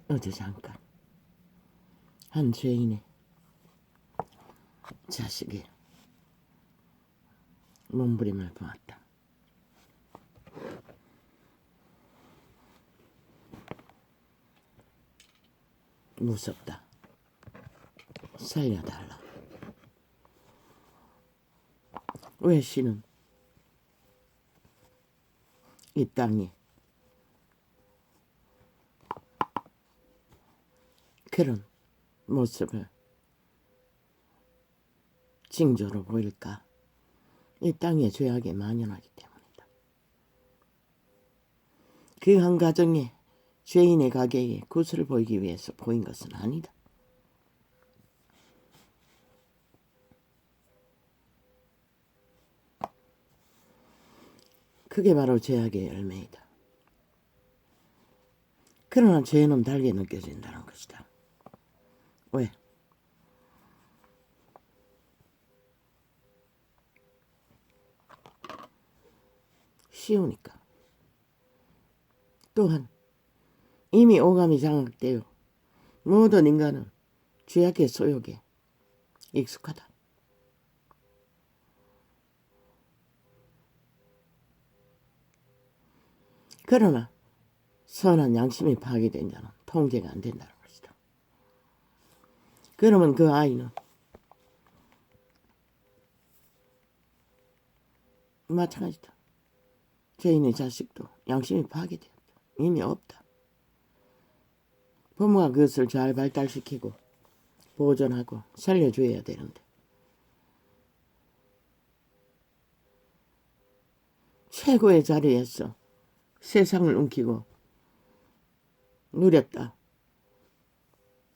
어제 잠깐 한 죄인의 자식의 몸부림을 보았다. 무섭다. 살려달라. 왜 씨는 이 땅에 그런 모습을 징조로 보일까? 이 땅의 죄악에 만연하기 때문이다. 그 한 가정에 죄인의 가게에 구슬을 보이기 위해서 보인 것은 아니다. 그게 바로 죄악의 열매이다. 그러나 죄는 달게 느껴진다는 것이다. 왜? 쉬우니까. 또한 이미 오감이 장악되어 모든 인간은 죄악의 소욕에 익숙하다. 그러나 선한 양심이 파괴된 자는 통제가 안 된다는 것이다. 그러면 그 아이는 마찬가지다. 죄인의 자식도 양심이 파괴되었다. 이미 없다. 부모가 그것을 잘 발달시키고 보존하고 살려줘야 되는데 최고의 자리에서 세상을 움키고 누렸다.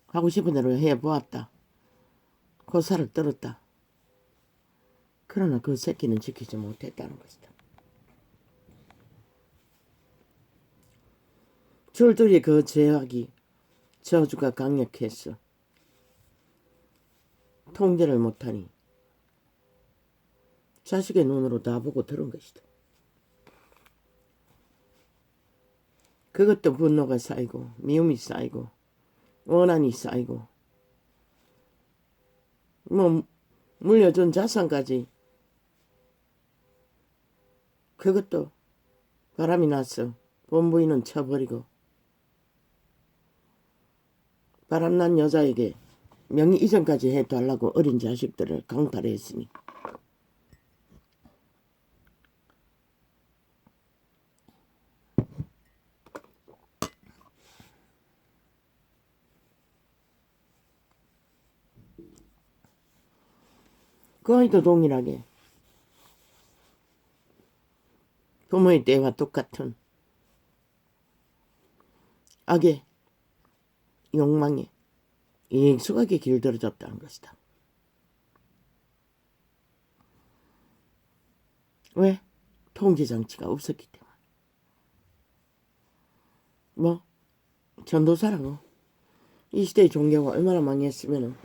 하고 싶은 대로 해보았다. 고사를 떨었다. 그러나 그 새끼는 지키지 못했다는 것이다. 줄줄이 그 죄악이 저주가 강력했어. 통제를 못하니 자식의 눈으로 다 보고 들은 것이다. 그것도 분노가 쌓이고 미움이 쌓이고 원한이 쌓이고 물려준 자산까지 그것도 바람이 났어. 본부인은 쳐버리고 바람난 여자에게 명의 이전까지 해달라고 어린 자식들을 강탈했으니 그 아이도 동일하게 부모의 때와 똑같은 악의 욕망에 익숙하게 길들여졌다는 것이다. 왜? 통제장치가 없었기 때문에. 전도사라고 이 시대의 종교가 얼마나 망했으면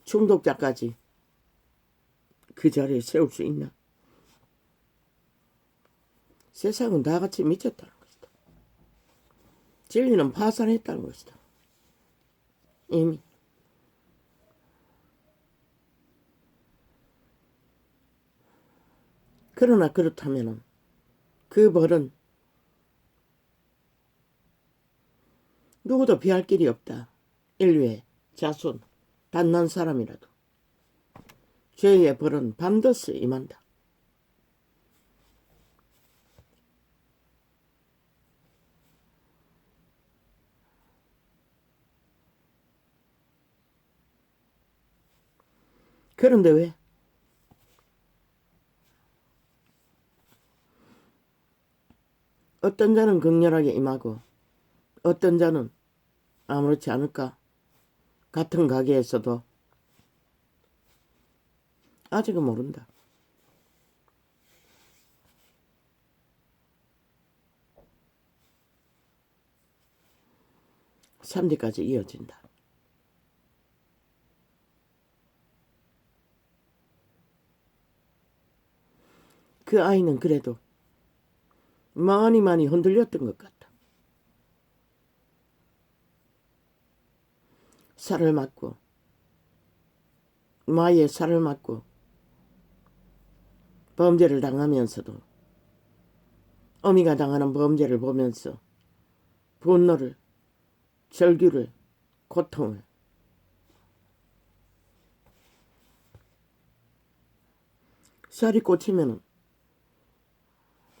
중독자까지 그 자리에 세울 수 있나? 세상은 다 같이 미쳤다는 것이다. 진리는 파산했다는 것이다. 이미. 그러나 그렇다면 그 벌은 누구도 피할 길이 없다. 인류의 자손 단 한 사람이라도 죄의 벌은 반드시 임한다. 그런데 왜? 어떤 자는 극렬하게 임하고 어떤 자는 아무렇지 않을까? 같은 가게에서도 아직은 모른다. 3대까지 이어진다. 그 아이는 그래도 많이 흔들렸던 것 같다. 살을 맞고 마의 살을 맞고 범죄를 당하면서도 어미가 당하는 범죄를 보면서 분노를, 절규를, 고통을 살이 꽂히면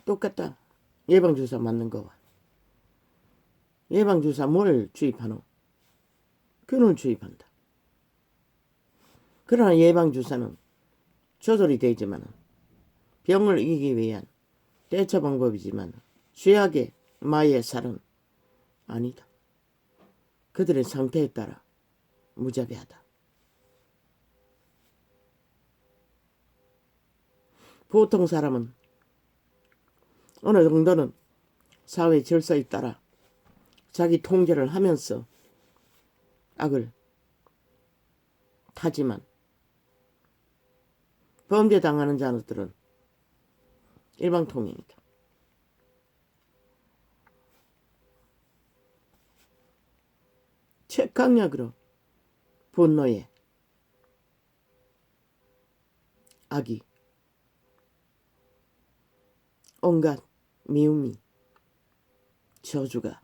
똑같다. 예방주사 맞는 거와. 예방주사 뭘 주입하노? 균을 주입한다. 그러나 예방주사는 조절이 되지만 병을 이기기 위한 대처 방법이지만 죄악의 마의 살은 아니다. 그들의 상태에 따라 무자비하다. 보통 사람은 어느 정도는 사회 질서에 따라 자기 통제를 하면서 악을 타지만 범죄 당하는 자들은 일방통행이다. 최강력으로 분노의 악이 온갖 미움이 저주가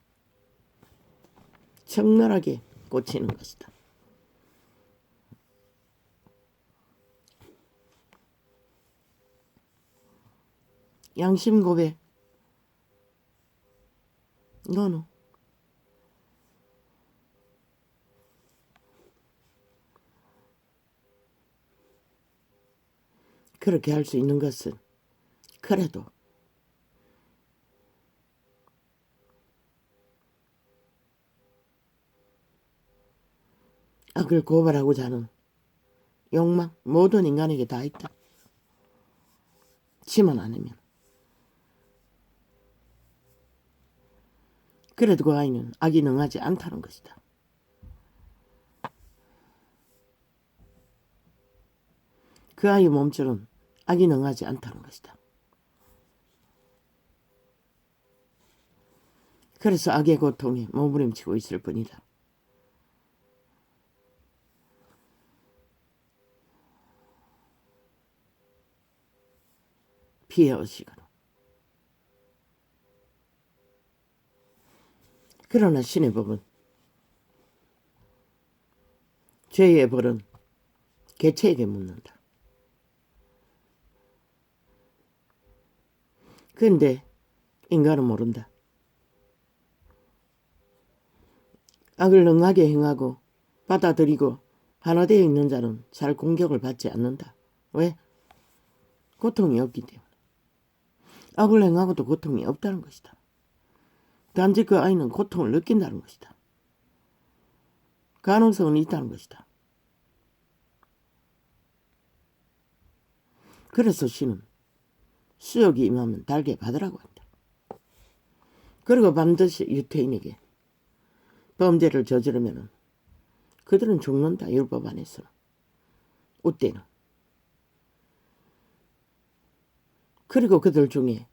적나라하게 꽂히는 것이다. 양심 고백. 너는 그렇게 할 수 있는 것은 그래도 악을 고발하고자 하는 욕망 모든 인간에게 다 있다. 지만 않으면. 그래도 그 아이는 악이 능하지 않다는 것이다. 그 아이의 몸처럼 악이 능하지 않다는 것이다. 그래서 악의 고통에 몸부림치고 있을 뿐이다. 피해의식으로. 그러나 신의 법은 죄의 벌은 개체에게 묻는다. 그런데 인간은 모른다. 악을 능하게 행하고 받아들이고 하나 되어 있는 자는 잘 공격을 받지 않는다. 왜? 고통이 없기 때문에. 악을 행하고도 고통이 없다는 것이다. 단지 그 아이는 고통을 느낀다는 것이다. 가능성은 있다는 것이다. 그래서 신은 수욕이 임하면 달게 받으라고 한다. 그리고 반드시 유태인에게 범죄를 저지르면 그들은 죽는다. 율법 안에서는. 우때는. 그리고 그들 중에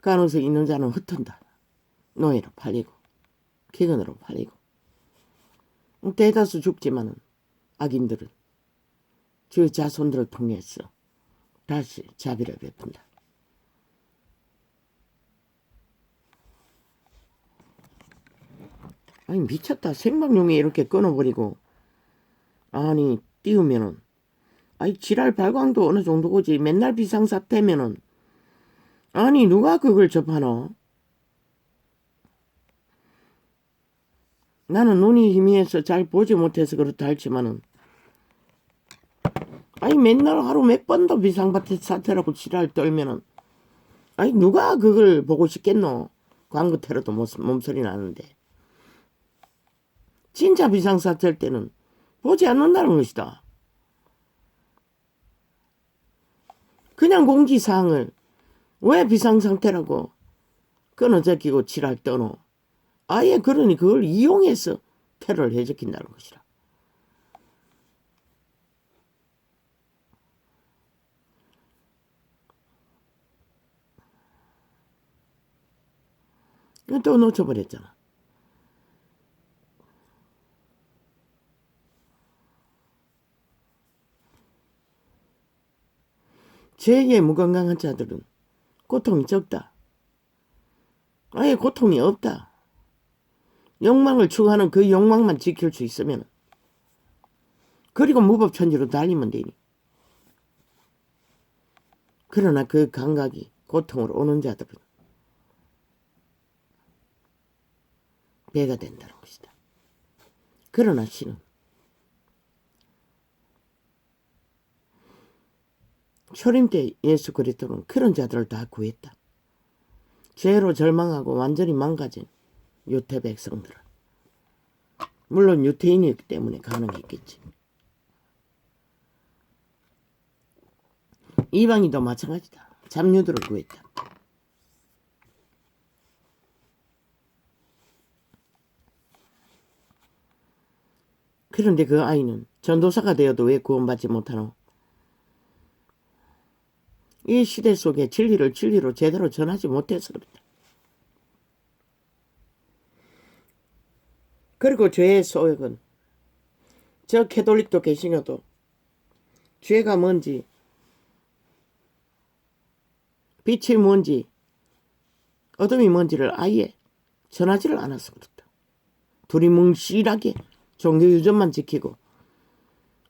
가능성 있는 자는 흩어진다. 노예로 팔리고 기근으로 팔리고. 대다수 죽지만은 악인들은 그 자손들을 통해서 다시 자비를 베푼다. 아니 미쳤다. 생방용에 이렇게 끊어버리고 아니 띄우면은 아니 지랄 발광도 어느 정도고지. 맨날 비상사태면은 아니 누가 그걸 접하노? 나는 눈이 희미해서 잘 보지 못해서 그렇다 할지만은 아니 맨날 하루 몇 번도 비상사태라고 지랄 떨면은 아니 누가 그걸 보고 싶겠노? 광고 테러도 몸소리 나는데. 진짜 비상사태일 때는 보지 않는다는 것이다. 그냥 공지사항을 왜 비상상태라고 끊어제끼고 지랄 떠노? 아예 그러니 그걸 이용해서 테러를 해제킨다는 것이라. 또 놓쳐버렸잖아. 죄에 무건강한 자들은 고통이 적다. 아예 고통이 없다. 욕망을 추구하는 그 욕망만 지킬 수 있으면, 그리고 무법천지로 달리면 되니. 그러나 그 감각이 고통으로 오는 자들은 배가 된다는 것이다. 그러나 신은 초림 때 예수 그리스도는 그런 자들을 다 구했다. 죄로 절망하고 완전히 망가진 유태 백성들을. 물론 유태인이기 때문에 가능했겠지. 이방인도 마찬가지다. 잡류들을 구했다. 그런데 그 아이는 전도사가 되어도 왜 구원받지 못하노? 이 시대 속에 진리를 진리로 제대로 전하지 못해서 그렇다. 그리고 죄의 소욕은, 저 캐톨릭도 계시어도 죄가 뭔지, 빛이 뭔지, 어둠이 뭔지를 아예 전하지를 않아서 그렇다. 두리뭉실하게 종교 유전만 지키고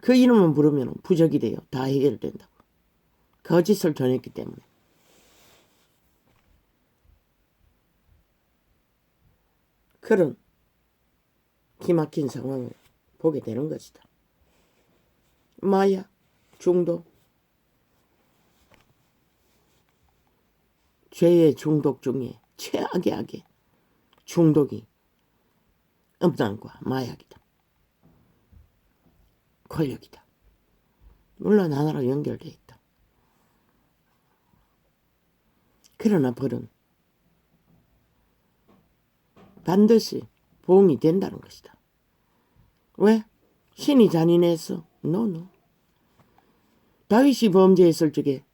그 이름을 부르면 부적이 되어 다 해결된다고 거짓을 전했기 때문에. 그런 기막힌 상황을 보게 되는 것이다. 마약, 중독, 죄의 중독 중에 최악의 악의 중독이 음란과 마약이다. 권력이다. 물론 하나로 연결되어 있다. 그러나 벌은 반드시 보응이 된다는 것이다. 왜? 신이 잔인해서? 노. 다윗이 범죄했을 적에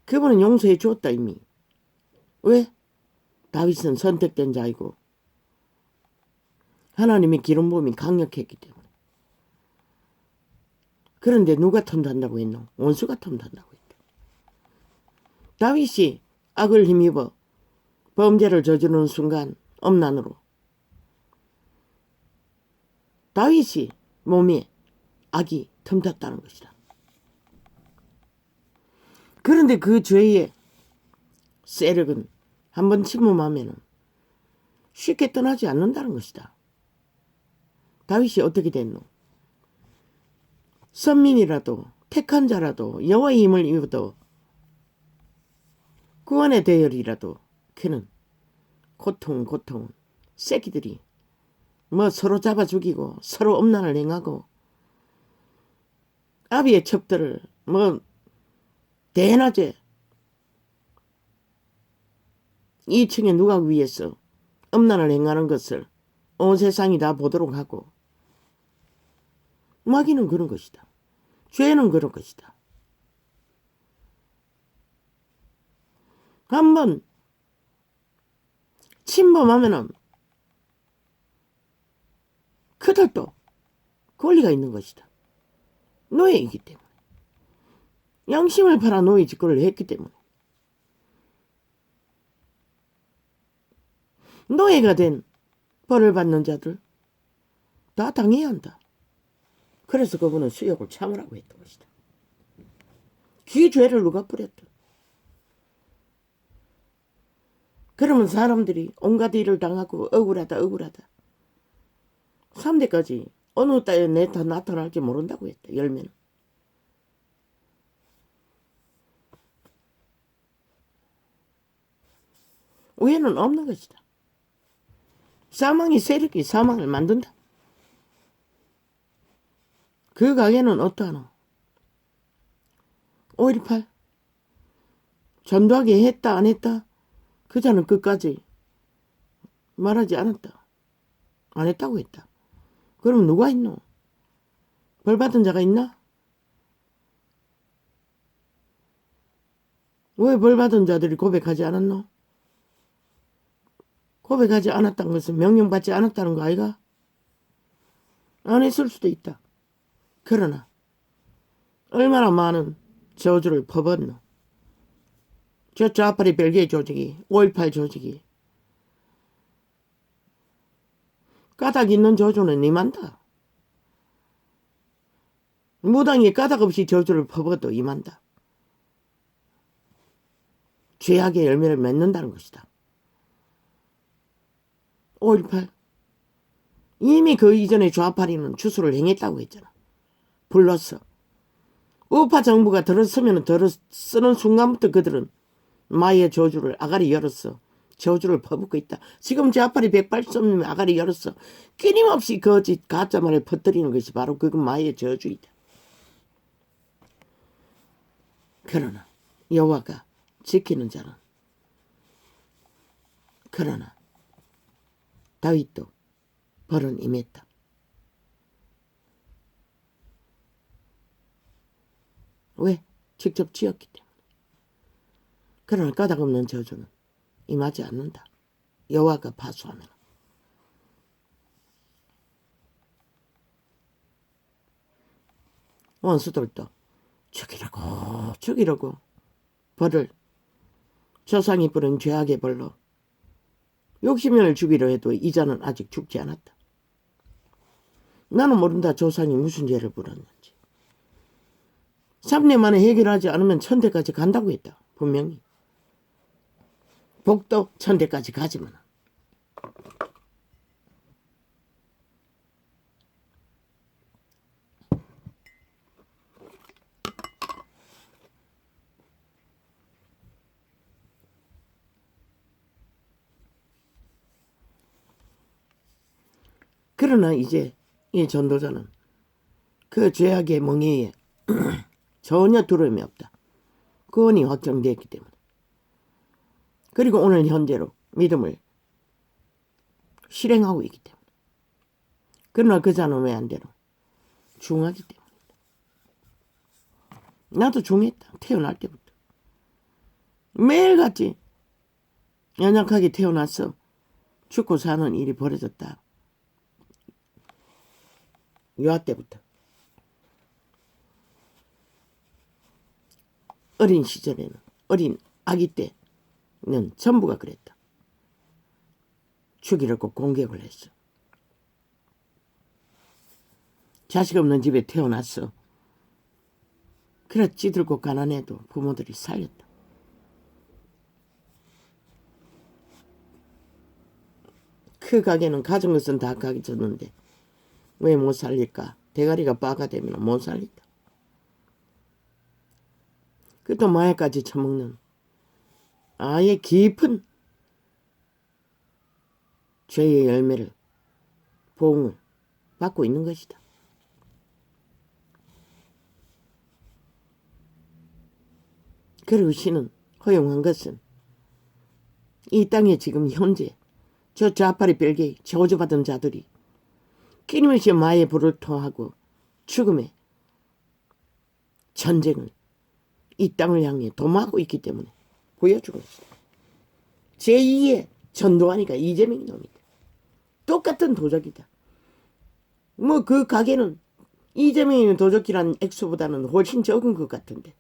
그분은 용서해 줬다 이미. 왜? 다윗은 선택된 자이고 하나님의 기름 부음이 강력했기 때문에. 그런데 누가 틈탄다고 했노? 원수가 틈탄다고 했다. 다윗이 악을 힘입어 범죄를 저지르는 순간 엄난으로 다윗이 몸에 악이 틈탔다는 것이다. 그런데 그 죄의 세력은 한번 침범하면 쉽게 떠나지 않는다는 것이다. 다윗이 어떻게 됐노? 선민이라도 택한 자라도 여호와의 힘을 입어도 구원의 대열이라도 그는 고통은 새끼들이 뭐 서로 잡아 죽이고 서로 음란을 행하고 아비의 첩들을 뭐 대낮에 2층에 누가 위해서 음란을 행하는 것을 온 세상이 다 보도록 하고, 마귀는 그런 것이다. 죄는 그런 것이다. 한번 침범하면은 그들도 권리가 있는 것이다. 노예이기 때문에. 양심을 팔아 노예 짓거리를 했기 때문에. 노예가 된 벌을 받는 자들 다 당해야 한다. 그래서 그분은 수욕을 참으라고 했던 것이다. 그 죄를 누가 뿌렸다. 그러면 사람들이 온갖 일을 당하고 억울하다. 3대까지 어느 때에 나타날지 모른다고 했다. 열매는. 오해는 없는 것이다. 사망의 세력이 사망을 만든다. 그 가게는 어떠하노? 5.18 전도하게 했다 안 했다? 그자는 끝까지 말하지 않았다. 안 했다고 했다. 그럼 누가 있노? 벌 받은 자가 있나? 왜 벌 받은 자들이 고백하지 않았노? 고백하지 않았다는 것은 명령받지 않았다는 거 아이가? 안 했을 수도 있다. 그러나 얼마나 많은 저주를 퍼붓노. 저 좌파리 벨기에 조직이 5.18 조직이 까닭 있는 저주는 임한다. 무당이 까닭 없이 저주를 퍼부어도 임한다. 죄악의 열매를 맺는다는 것이다. 5.18 이미 그 이전에 좌파리는 추수를 행했다고 했잖아. 불렀어. 우파 정부가 들어서면 들어서는 순간부터 그들은 마의 저주를 아가리 열었어. 저주를 퍼붓고 있다. 지금 좌파리 180명 아가리 열었어. 끊임없이 거짓 가짜말을 퍼뜨리는 것이 바로 그건 마의 저주이다. 그러나 여호와가 지키는 자는 그러나 다윗도 벌은 임했다. 왜? 직접 지었기 때문에. 그러나 까닭없는 저주는 임하지 않는다. 여호와가 파수하면. 원수들도 죽이라고 벌을 조상이 부른 죄악의 벌로 60년을 죽이려 해도 이자는 아직 죽지 않았다. 나는 모른다. 조상이 무슨 죄를 불었는지. 3년 만에 해결하지 않으면 천대까지 간다고 했다. 분명히. 복도 천대까지 가지만. 그러나 이제 이 전도자는 그 죄악의 멍에에 전혀 두려움이 없다. 구원이 확정되었기 때문에. 그리고 오늘 현재로 믿음을 실행하고 있기 때문에. 그러나 그 자는 왜 안 되노? 중하기 때문에. 나도 중했다. 태어날 때부터. 매일같이 연약하게 태어났어. 죽고 사는 일이 벌어졌다. 유아 때부터. 어린 시절에는 어린 아기 때는 전부가 그랬다. 죽이려고 공격을 했어. 자식 없는 집에 태어났어. 그래 찌들고 가난해도 부모들이 살렸다. 그 가게는 가진 것은 다 가졌는데 왜 못 살릴까? 대가리가 빠가 되면 못 살린다. 그것도 마약까지 처먹는 아예 깊은 죄의 열매를 보응을 받고 있는 것이다. 그리고 신은 허용한 것은 이 땅에 지금 현재 저 좌파리 벨기에 저주받은 자들이 끊임없이 마의 불을 토하고 죽음의 전쟁을 이 땅을 향해 도모하고 있기 때문에 보여주고 있습니다. 제2의 전두환이가 이재명이 놈이다. 똑같은 도적이다. 뭐 그 가게는 이재명이 도적이라는 액수보다는 훨씬 적은 것 같은데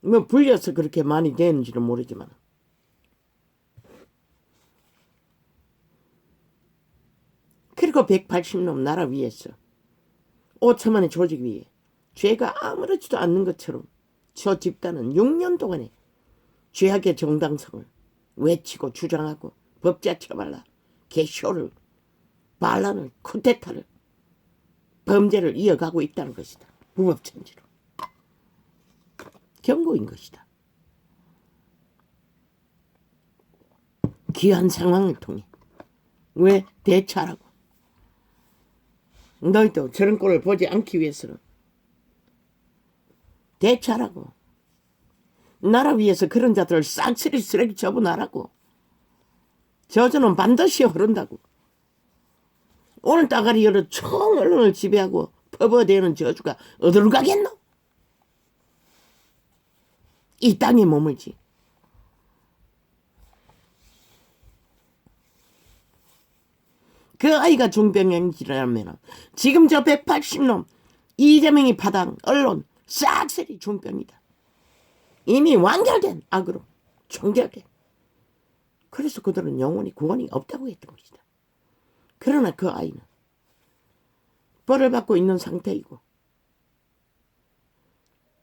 뭐 불려서 그렇게 많이 되는지는 모르지만 그리고 180놈 나라 위에서 5천만의 조직 위에 죄가 아무렇지도 않는 것처럼 저 집단은 6년 동안에 죄악의 정당성을 외치고 주장하고 법자 처발라 개쇼를 반란을 쿠데타를 범죄를 이어가고 있다는 것이다. 무법천지로. 경고인 것이다. 귀한 상황을 통해 왜 대처하라고. 너희도 저런 꼴을 보지 않기 위해서는 대처하라고. 나라 위에서 그런 자들을 싹쓸이 쓰레기 처분하라고. 저주는 반드시 흐른다고. 오늘 따가리 열어 총 언론을 지배하고 퍼부어대는 저주가 어디로 가겠노? 이 땅에 머물지. 그 아이가 중병행지라면 지금 저 180놈 이재명이 파당 언론 싹쓸이 중병이다. 이미 완결된 악으로 종결된. 그래서 그들은 영원히 구원이 없다고 했던 것이다. 그러나 그 아이는 벌을 받고 있는 상태이고,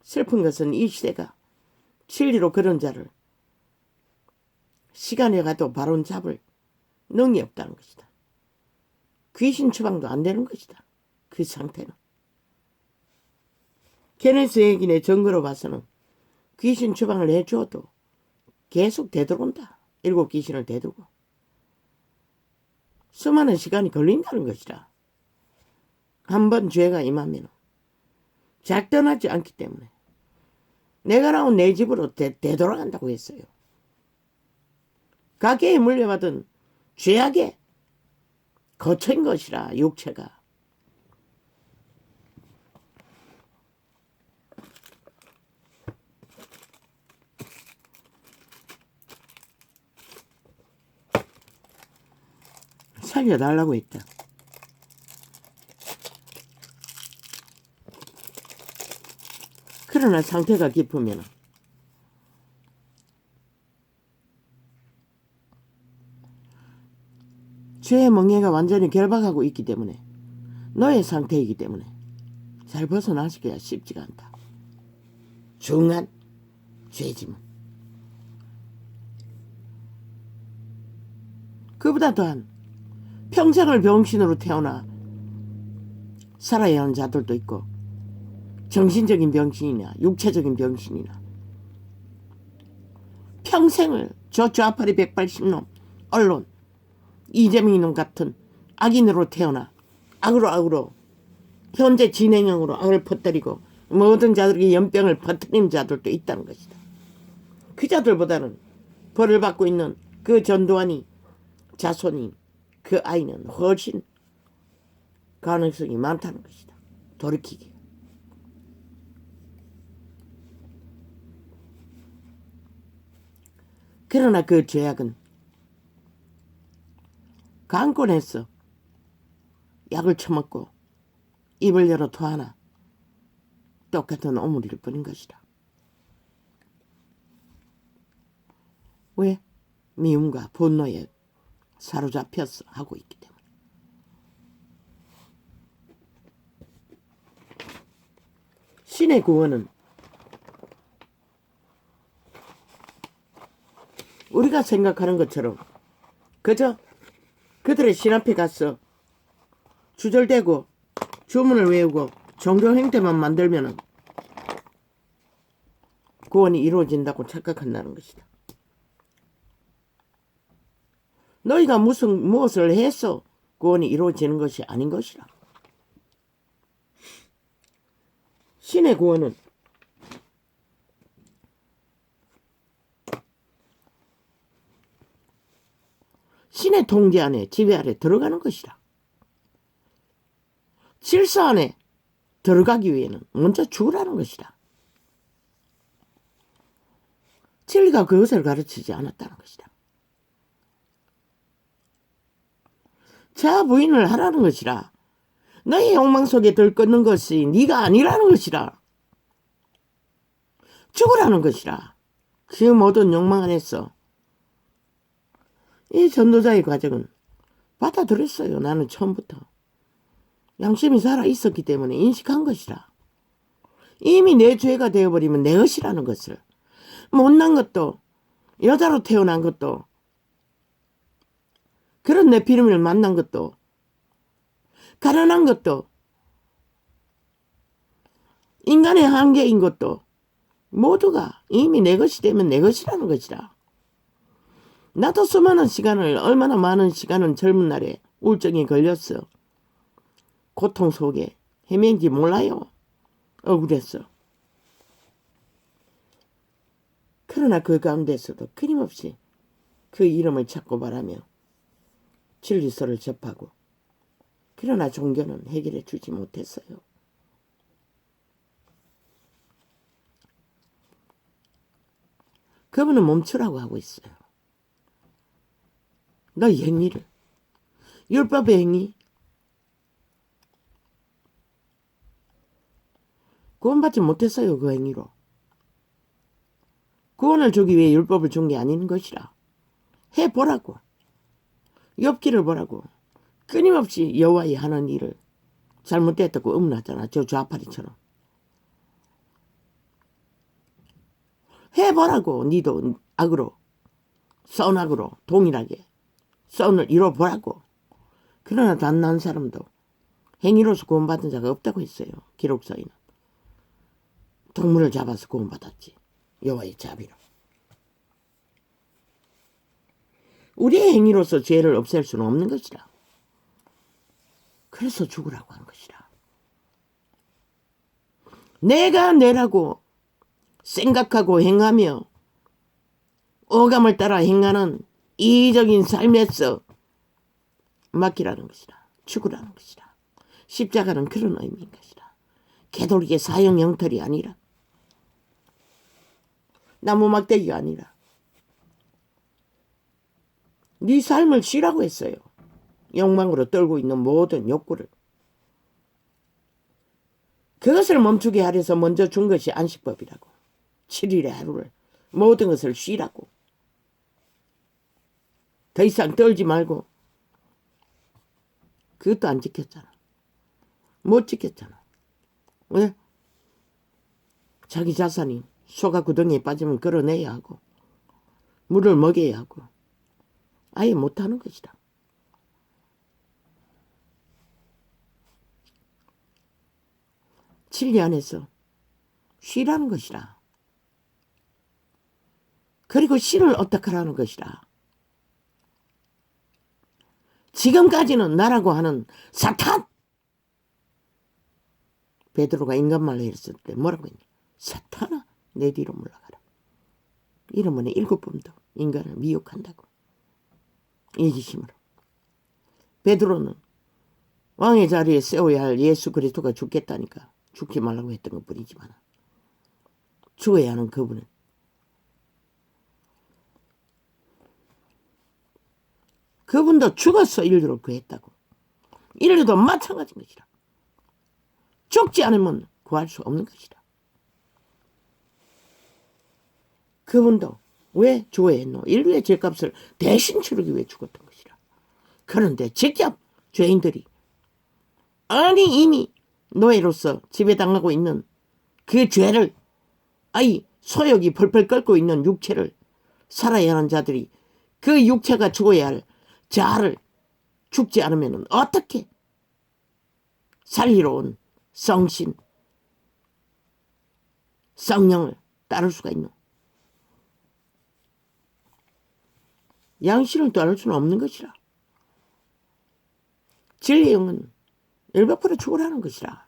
슬픈 것은 이 시대가 진리로 그런 자를 시간에 가도 바로 잡을 능이 없다는 것이다. 귀신 처방도 안 되는 것이다. 그 상태는. 게네스 얘기의 증거로 봐서는 귀신 처방을 해주어도 계속 되돌아온다. 7 귀신을 대두고. 수많은 시간이 걸린다는 것이라. 한번 죄가 임하면 잘 떠나지 않기 때문에 내가 나온 내 집으로 되돌아간다고 했어요. 가게에 물려받은 죄악의 거처인 것이라. 육체가. 살려달라고 했다. 그러나 상태가 깊으면 죄의 멍에가 완전히 결박하고 있기 때문에, 너의 상태이기 때문에 잘 벗어나기가 쉽지가 않다. 중한 죄짐은. 그보다 더한 평생을 병신으로 태어나 살아야 하는 자들도 있고, 정신적인 병신이나 육체적인 병신이나 평생을 저 좌파리 180놈 언론 이재명이놈 같은 악인으로 태어나 악으로 현재 진행형으로 악을 퍼뜨리고 모든 자들에게 연병을 퍼뜨리는 자들도 있다는 것이다. 그 자들보다는 벌을 받고 있는 그 전두환이 자손인 그 아이는 훨씬 가능성이 많다는 것이다. 돌이키기. 그러나 그 죄악은 강권해서 약을 처먹고 입을 열어 토하나 똑같은 오물일 뿐인 것이다. 왜? 미움과 분노에 사로잡혀서 하고 있기 때문에. 신의 구원은 우리가 생각하는 것처럼 그저 그들의 신 앞에 가서 주절대고 주문을 외우고 종교 행태만 만들면 구원이 이루어진다고 착각한다는 것이다. 너희가 무엇을 해서 구원이 이루어지는 것이 아닌 것이라. 신의 구원은 신의 통제 안에, 지배 아래 들어가는 것이라. 질서 안에 들어가기 위해는 먼저 죽으라는 것이다. 진리가 그것을 가르치지 않았다는 것이다. 자아 부인을 하라는 것이라. 너의 욕망 속에 들끓는 것이 네가 아니라는 것이라. 죽으라는 것이라. 그 모든 욕망 안에서 이 전도자의 과정은 받아들였어요. 나는 처음부터. 양심이 살아있었기 때문에 인식한 것이라. 이미 내 죄가 되어버리면 내 것이라는 것을. 못난 것도, 여자로 태어난 것도, 그런 네피림을 만난 것도, 가난한 것도, 인간의 한계인 것도 모두가 이미 내 것이 되면 내 것이라는 것이라. 나도 수많은 시간을, 얼마나 많은 시간은 젊은 날에 우울증에 걸렸어. 고통 속에 헤맨지 몰라요. 억울했어. 그러나 그 가운데서도 끊임없이 그 이름을 찾고 바라며 진리서를 접하고, 그러나 종교는 해결해 주지 못했어요. 그분은 멈추라고 하고 있어요. 너희 행위를, 율법의 행위, 구원받지 못했어요. 그 행위로. 구원을 주기 위해 율법을 준 게 아닌 것이라. 해보라고. 욥기를 보라고. 끊임없이 여호와의 하는 일을 잘못됐다고 음란하잖아. 저 좌파리처럼. 해보라고. 니도 악으로, 선악으로 동일하게 선을 이뤄보라고. 그러나 단난 사람도 행위로서 구원받은 자가 없다고 했어요. 기록서에는. 동물을 잡아서 구원받았지. 여호와의 자비로. 우리의 행위로서 죄를 없앨 수는 없는 것이라. 그래서 죽으라고 한 것이라. 내가 내라고 생각하고 행하며 오감을 따라 행하는 이기적인 삶에서 맡기라는 것이라. 죽으라는 것이라. 십자가는 그런 의미인 것이라. 개돌이의 사형 형털이 아니라, 나무 막대기가 아니라 네 삶을 쉬라고 했어요. 욕망으로 떨고 있는 모든 욕구를. 그것을 멈추게 하려서 먼저 준 것이 안식법이라고. 7일의 하루를 모든 것을 쉬라고. 더 이상 떨지 말고. 그것도 안 지켰잖아. 못 지켰잖아. 왜? 자기 자산이 소가 구덩이에 빠지면 끌어내야 하고 물을 먹여야 하고 아예 못하는 것이다. 진리 안에서 쉬라는 것이라. 그리고 신을 어떻게 하라는 것이라. 지금까지는 나라고 하는 사탄! 베드로가 인간말로 했을 때 뭐라고 했냐. 사탄아, 내 뒤로 물러가라. 이러면 7번 더 인간을 미혹한다고. 이기심으로. 베드로는 왕의 자리에 세워야 할 예수 그리스도가 죽겠다니까 죽지 말라고 했던 것 뿐이지만 죽어야 하는 그분은 그분도 죽어서 인류를 구했다고. 인류도 마찬가지인 것이라. 죽지 않으면 구할 수 없는 것이라. 그분도 왜 죽어야 했노? 인류의 죄값을 대신 치르기 위해 죽었던 것이라. 그런데 직접 죄인들이 아니 이미 노예로서 지배당하고 있는 그 죄를 아이 소욕이 펄펄 끓고 있는 육체를 살아야 하는 자들이 그 육체가 죽어야 할 자를 죽지 않으면 어떻게 살리러 온 성신 성령을 따를 수가 있노? 양신을 따를 수는 없는 것이라. 진리의 영은 100% 죽으라는 것이라.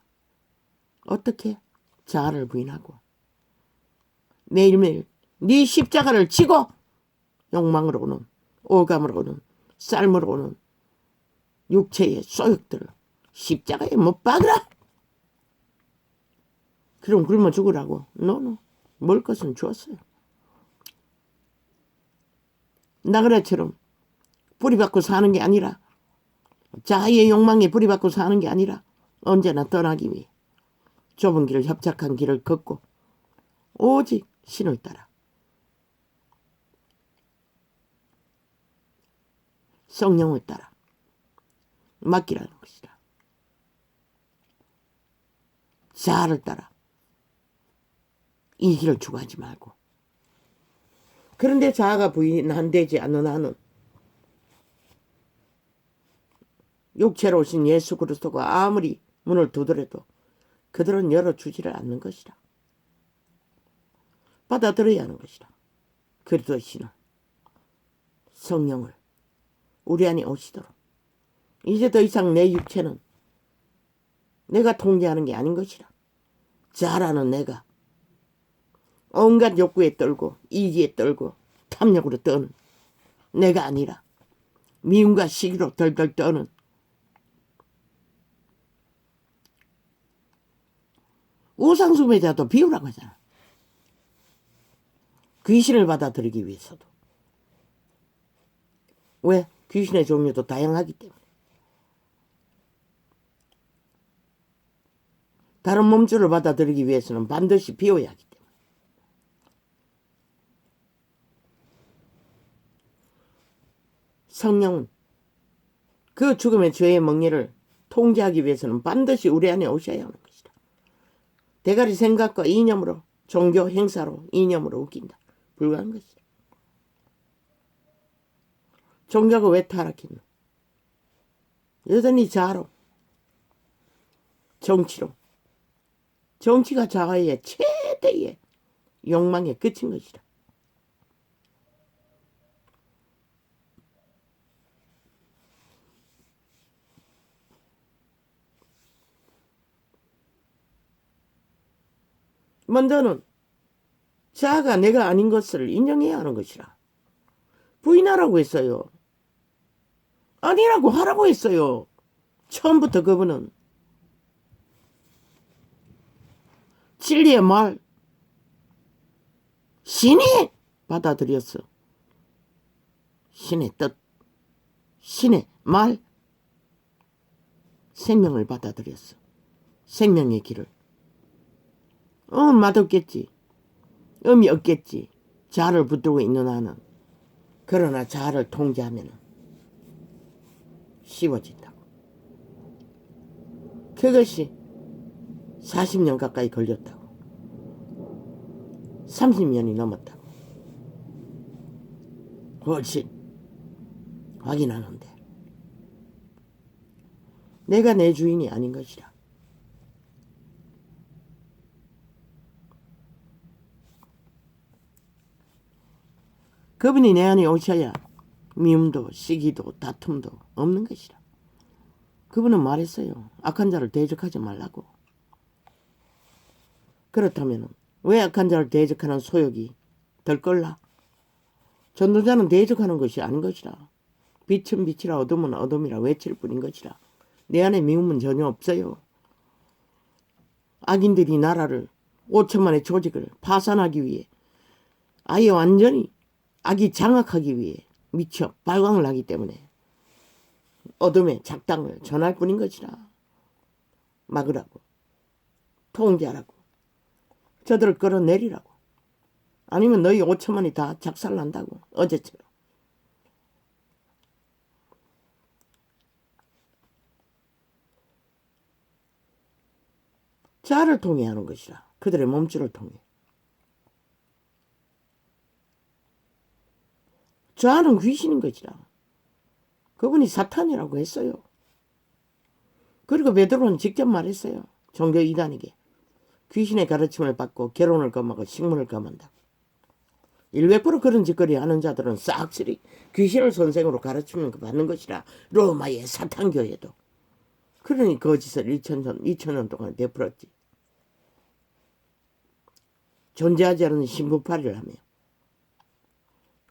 어떻게? 자아를 부인하고 매일매일 네 십자가를 지고 욕망으로 오는 오감으로 오는 삶으로 오는 육체의 소욕들을 십자가에 못 박으라. 그럼 굶어 죽으라고. 노노. 먹을 것은 주었어요. 나그네처럼 뿌리박고 사는 게 아니라 자아의 욕망에 뿌리박고 사는 게 아니라 언제나 떠나기 위해 좁은 길을 협착한 길을 걷고 오직 신을 따라 성령을 따라 맡기라는 것이다. 자아를 따라 이 길을 추구하지 말고. 그런데 자아가 부인되지 않는 한은 육체로 오신 예수 그리스도가 아무리 문을 두드려도 그들은 열어주지를 않는 것이라. 받아들여야 하는 것이라. 그리스도의 신을 성령을 우리 안에 오시도록. 이제 더 이상 내 육체는 내가 통제하는 게 아닌 것이라. 자라는 내가 온갖 욕구에 떨고 이기에 떨고 탐욕으로 떠는 내가 아니라 미움과 시기로 덜덜 떠는 우상숭배자도 비우라고 하잖아. 귀신을 받아들이기 위해서도. 왜? 귀신의 종류도 다양하기 때문에. 다른 몸줄을 받아들이기 위해서는 반드시 비워야 하기 때문에. 성령은 그 죽음의 죄의 멍에를 통제하기 위해서는 반드시 우리 안에 오셔야 하는 것이다. 대가리 생각과 이념으로, 종교 행사로, 이념으로 웃긴다. 불가한 것이다. 종교가 왜 타락했노? 여전히 자아로, 정치로. 정치가 자아의 최대의 욕망에 그친 것이다. 먼저는 자아가 내가 아닌 것을 인정해야 하는 것이라. 부인하라고 했어요. 아니라고 하라고 했어요. 처음부터 그분은 진리의 말, 신이 받아들였어. 신의 뜻, 신의 말, 생명을 받아들였어. 생명의 길을. 맛없겠지. 음이 없겠지. 자아를 붙들고 있는 나는. 그러나 자아를 통제하면 쉬워진다고. 그것이 40년 가까이 걸렸다고. 30년이 넘었다고. 훨씬 확인하는데 내가 내 주인이 아닌 것이라. 그분이 내 안에 오셔야 미움도 시기도 다툼도 없는 것이라. 그분은 말했어요. 악한 자를 대적하지 말라고. 그렇다면 왜 악한 자를 대적하는 소욕이 덜걸라? 전도자는 대적하는 것이 아닌 것이라. 빛은 빛이라 어둠은 어둠이라 외칠 뿐인 것이라. 내 안에 미움은 전혀 없어요. 악인들이 나라를 5천만의 조직을 파산하기 위해 아예 완전히 악이 장악하기 위해 미쳐 발광을 하기 때문에 어둠의 작당을 전할 뿐인 것이라. 막으라고, 통제하라고, 저들을 끌어내리라고. 아니면 너희 5천만이 다 작살난다고. 어제처럼. 자아를 통해 하는 것이라. 그들의 몸줄을 통해. 자아는 귀신인 것이라. 그분이 사탄이라고 했어요. 그리고 베드로는 직접 말했어요. 종교 이단에게. 귀신의 가르침을 받고 결혼을 금하고 식물을 금한다. 100% 그런 짓거리 하는 자들은 싹쓸이 귀신을 선생으로 가르치면 받는 것이라. 로마의 사탄교회도. 그러니 거짓을 2000년 동안 베풀었지. 존재하지 않은 신부팔이를 하며.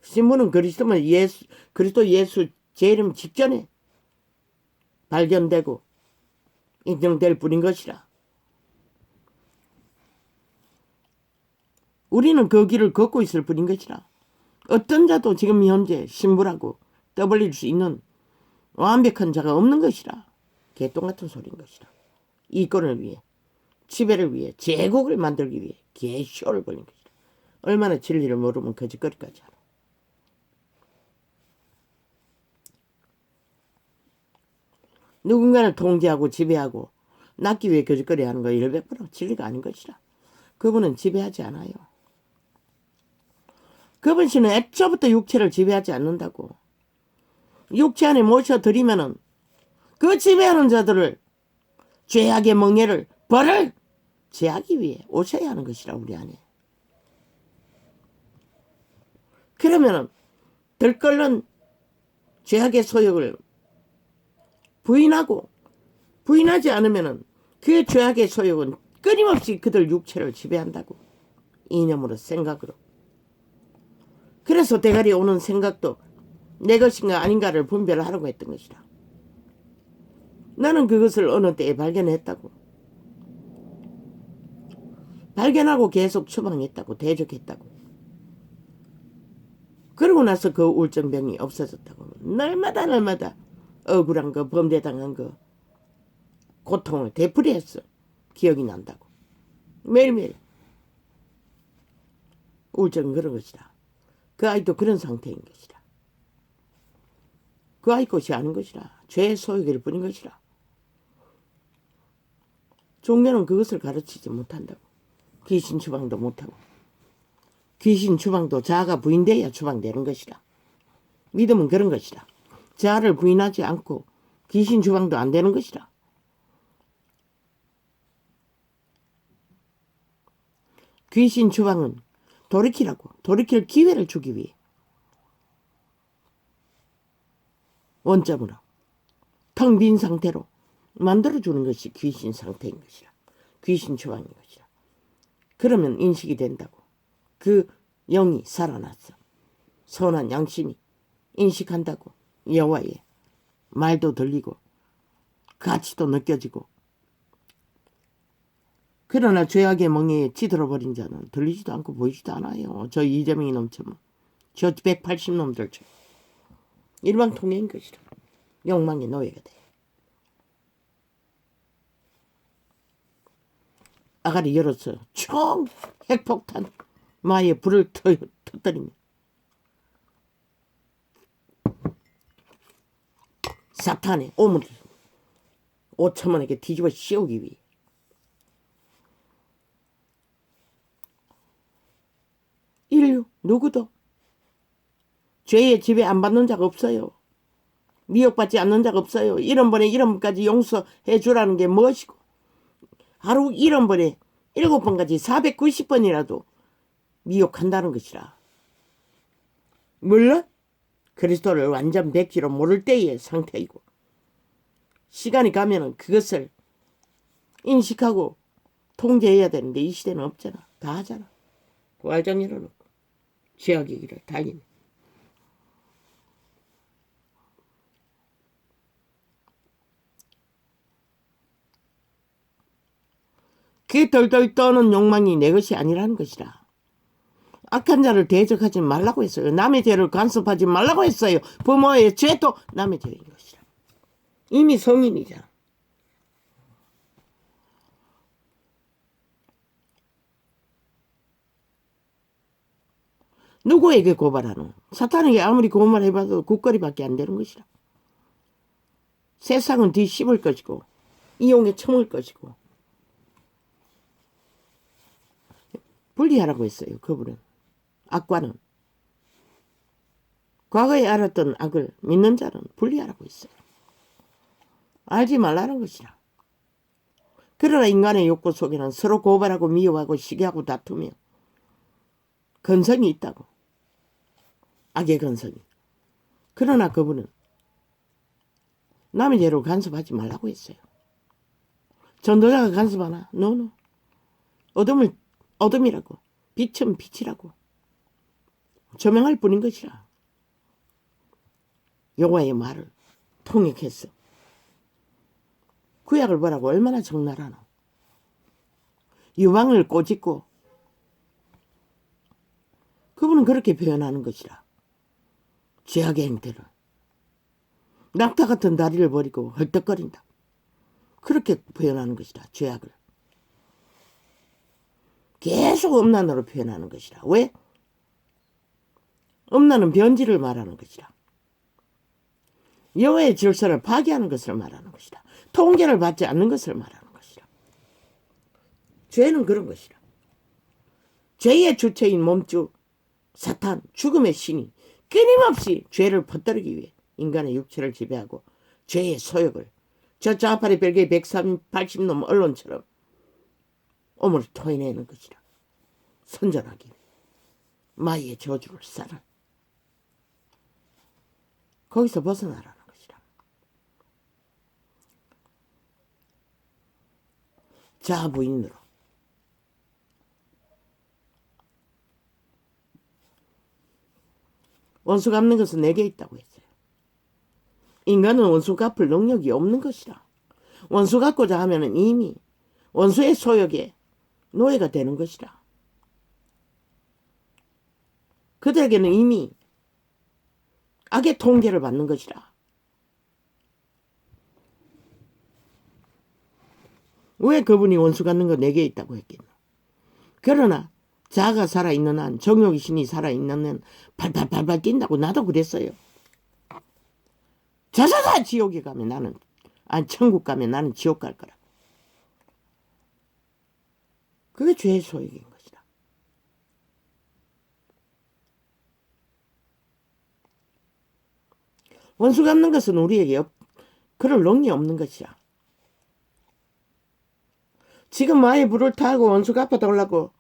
신부는 그리스도 예수 재림 직전에 발견되고 인정될 뿐인 것이라. 우리는 그 길을 걷고 있을 뿐인 것이라. 어떤 자도 지금 현재 신부라고 떠벌릴 수 있는 완벽한 자가 없는 것이라. 개똥 같은 소리인 것이라. 이권을 위해, 지배를 위해, 제국을 만들기 위해 개쇼를 벌린 것이라. 얼마나 진리를 모르면 거짓거리까지 하나. 누군가를 통제하고 지배하고 낳기 위해 거짓거리 하는 거 100% 진리가 아닌 것이라. 그분은 지배하지 않아요. 그분 씨는 애초부터 육체를 지배하지 않는다고. 육체 안에 모셔드리면은 그 지배하는 자들을 죄악의 멍에를 벌을 제하기 위해 오셔야 하는 것이라. 우리 안에. 그러면은 들끓는 죄악의 소욕을 부인하지 않으면은 그 죄악의 소욕은 끊임없이 그들 육체를 지배한다고. 이념으로, 생각으로. 그래서 대가리 오는 생각도 내 것인가 아닌가를 분별하라고 했던 것이라. 나는 그것을 어느 때에 발견했다고. 발견하고 계속 처방했다고. 대적했다고. 그러고 나서 그 우울증병이 없어졌다고. 날마다 억울한 거, 범죄당한 거, 고통을 되풀이했어. 기억이 난다고. 매일매일. 우울증은 그런 것이다. 그 아이도 그런 상태인 것이다. 그 아이 것이 아닌 것이라. 죄의 소욕일 뿐인 것이라. 종교는 그것을 가르치지 못한다고. 귀신 추방도 못하고. 귀신 추방도 자아가 부인돼야 추방되는 것이라. 믿음은 그런 것이라. 자아를 부인하지 않고 귀신 추방도 안 되는 것이라. 귀신 추방은 돌이키라고. 돌이킬 기회를 주기 위해. 원점으로. 텅 빈 상태로 만들어주는 것이 귀신 상태인 것이라. 귀신 추방인 것이라. 그러면 인식이 된다고. 그 영이 살아났어. 선한 양심이 인식한다고. 여호와의 말도 들리고 가치도 느껴지고. 그러나 죄악의 멍에에 찌들어버린 자는 들리지도 않고 보이지도 않아요. 저 이재명이 넘쳐면. 저 180놈들 저. 일방통행인 것이라. 욕망의 노예가 돼. 아가리 열어서 총 핵폭탄 마에 불을 터뜨리며 사탄의 오물을 5천만에게 뒤집어 씌우기 위해. 인류 누구도 죄의 지배 안 받는 자가 없어요. 미혹받지 않는 자가 없어요. 1원번에 1원까지 용서해 주라는 게 무엇이고, 하루 1원번에 7번까지 490번이라도 미혹한다는 것이라. 물론 그리스도를 완전 백지로 모를 때의 상태이고, 시간이 가면은 그것을 인식하고 통제해야 되는데 이 시대는 없잖아. 다 하잖아. 부활장 열어놓고 죄악의 길을 달리네. 그 덜덜 떠는 욕망이 내 것이 아니라는 것이라. 악한 자를 대적하지 말라고 했어요. 남의 죄를 간섭하지 말라고 했어요. 부모의 죄도 남의 죄인 것이라. 이미 성인이잖아. 누구에게 고발하노? 사탄에게 아무리 고발해봐도 굿거리밖에 안 되는 것이라. 세상은 뒤 씹을 것이고 이용에 처물 것이고. 분리하라고 했어요. 그분은. 악과는. 과거에 알았던 악을 믿는 자는 분리하라고 했어요. 알지 말라는 것이라. 그러나 인간의 욕구 속에는 서로 고발하고 미워하고 시기하고 다투며 근성이 있다고. 악의 근성이. 그러나 그분은 남의 죄로 간섭하지 말라고 했어요. 전도자가 간섭하나? 노노. 어둠을 어둠이라고. 빛은 빛이라고. 조명할 뿐인 것이라. 여호와의 말을 통역했어. 구약을 보라고 얼마나 적나라노. 유방을 꼬집고 그분은 그렇게 표현하는 것이라. 죄악의 행태를. 낙타 같은 다리를 버리고 헐떡거린다. 그렇게 표현하는 것이라. 죄악을. 계속 음란으로 표현하는 것이라. 왜? 음란은 변질을 말하는 것이라. 여호와의 질서를 파괴하는 것을 말하는 것이라. 통제를 받지 않는 것을 말하는 것이라. 죄는 그런 것이라. 죄의 주체인 몸주 사탄 죽음의 신이 끊임없이 죄를 퍼뜨리기 위해 인간의 육체를 지배하고 죄의 소욕을 저 좌파리 별개의 180놈 언론처럼 오물을 토해내는 것이라. 선전하기 위해 마귀의 저주를 쌓아. 거기서 벗어나라는 것이라. 자부인으로 원수 갚는 것은 내게 있다고 했어요. 인간은 원수 갚을 능력이 없는 것이라. 원수 갚고자 하면 이미 원수의 소욕에 노예가 되는 것이라. 그들에게는 이미 악의 통제를 받는 것이라. 왜 그분이 원수 갚는 거 내게 있다고 했겠노? 그러나 자아가 살아있는 한, 정욕의 신이 살아있는 한 팔팔팔팔 뛴다고 나도 그랬어요. 자자자 지옥에 가면 나는 아니 천국 가면 나는 지옥 갈 거라. 그게 죄의 소욕인 것이다. 원수 갚는 것은 우리에게 그럴 능력이 없는 것이야. 지금 마의 불을 타고 원수 갚아달라고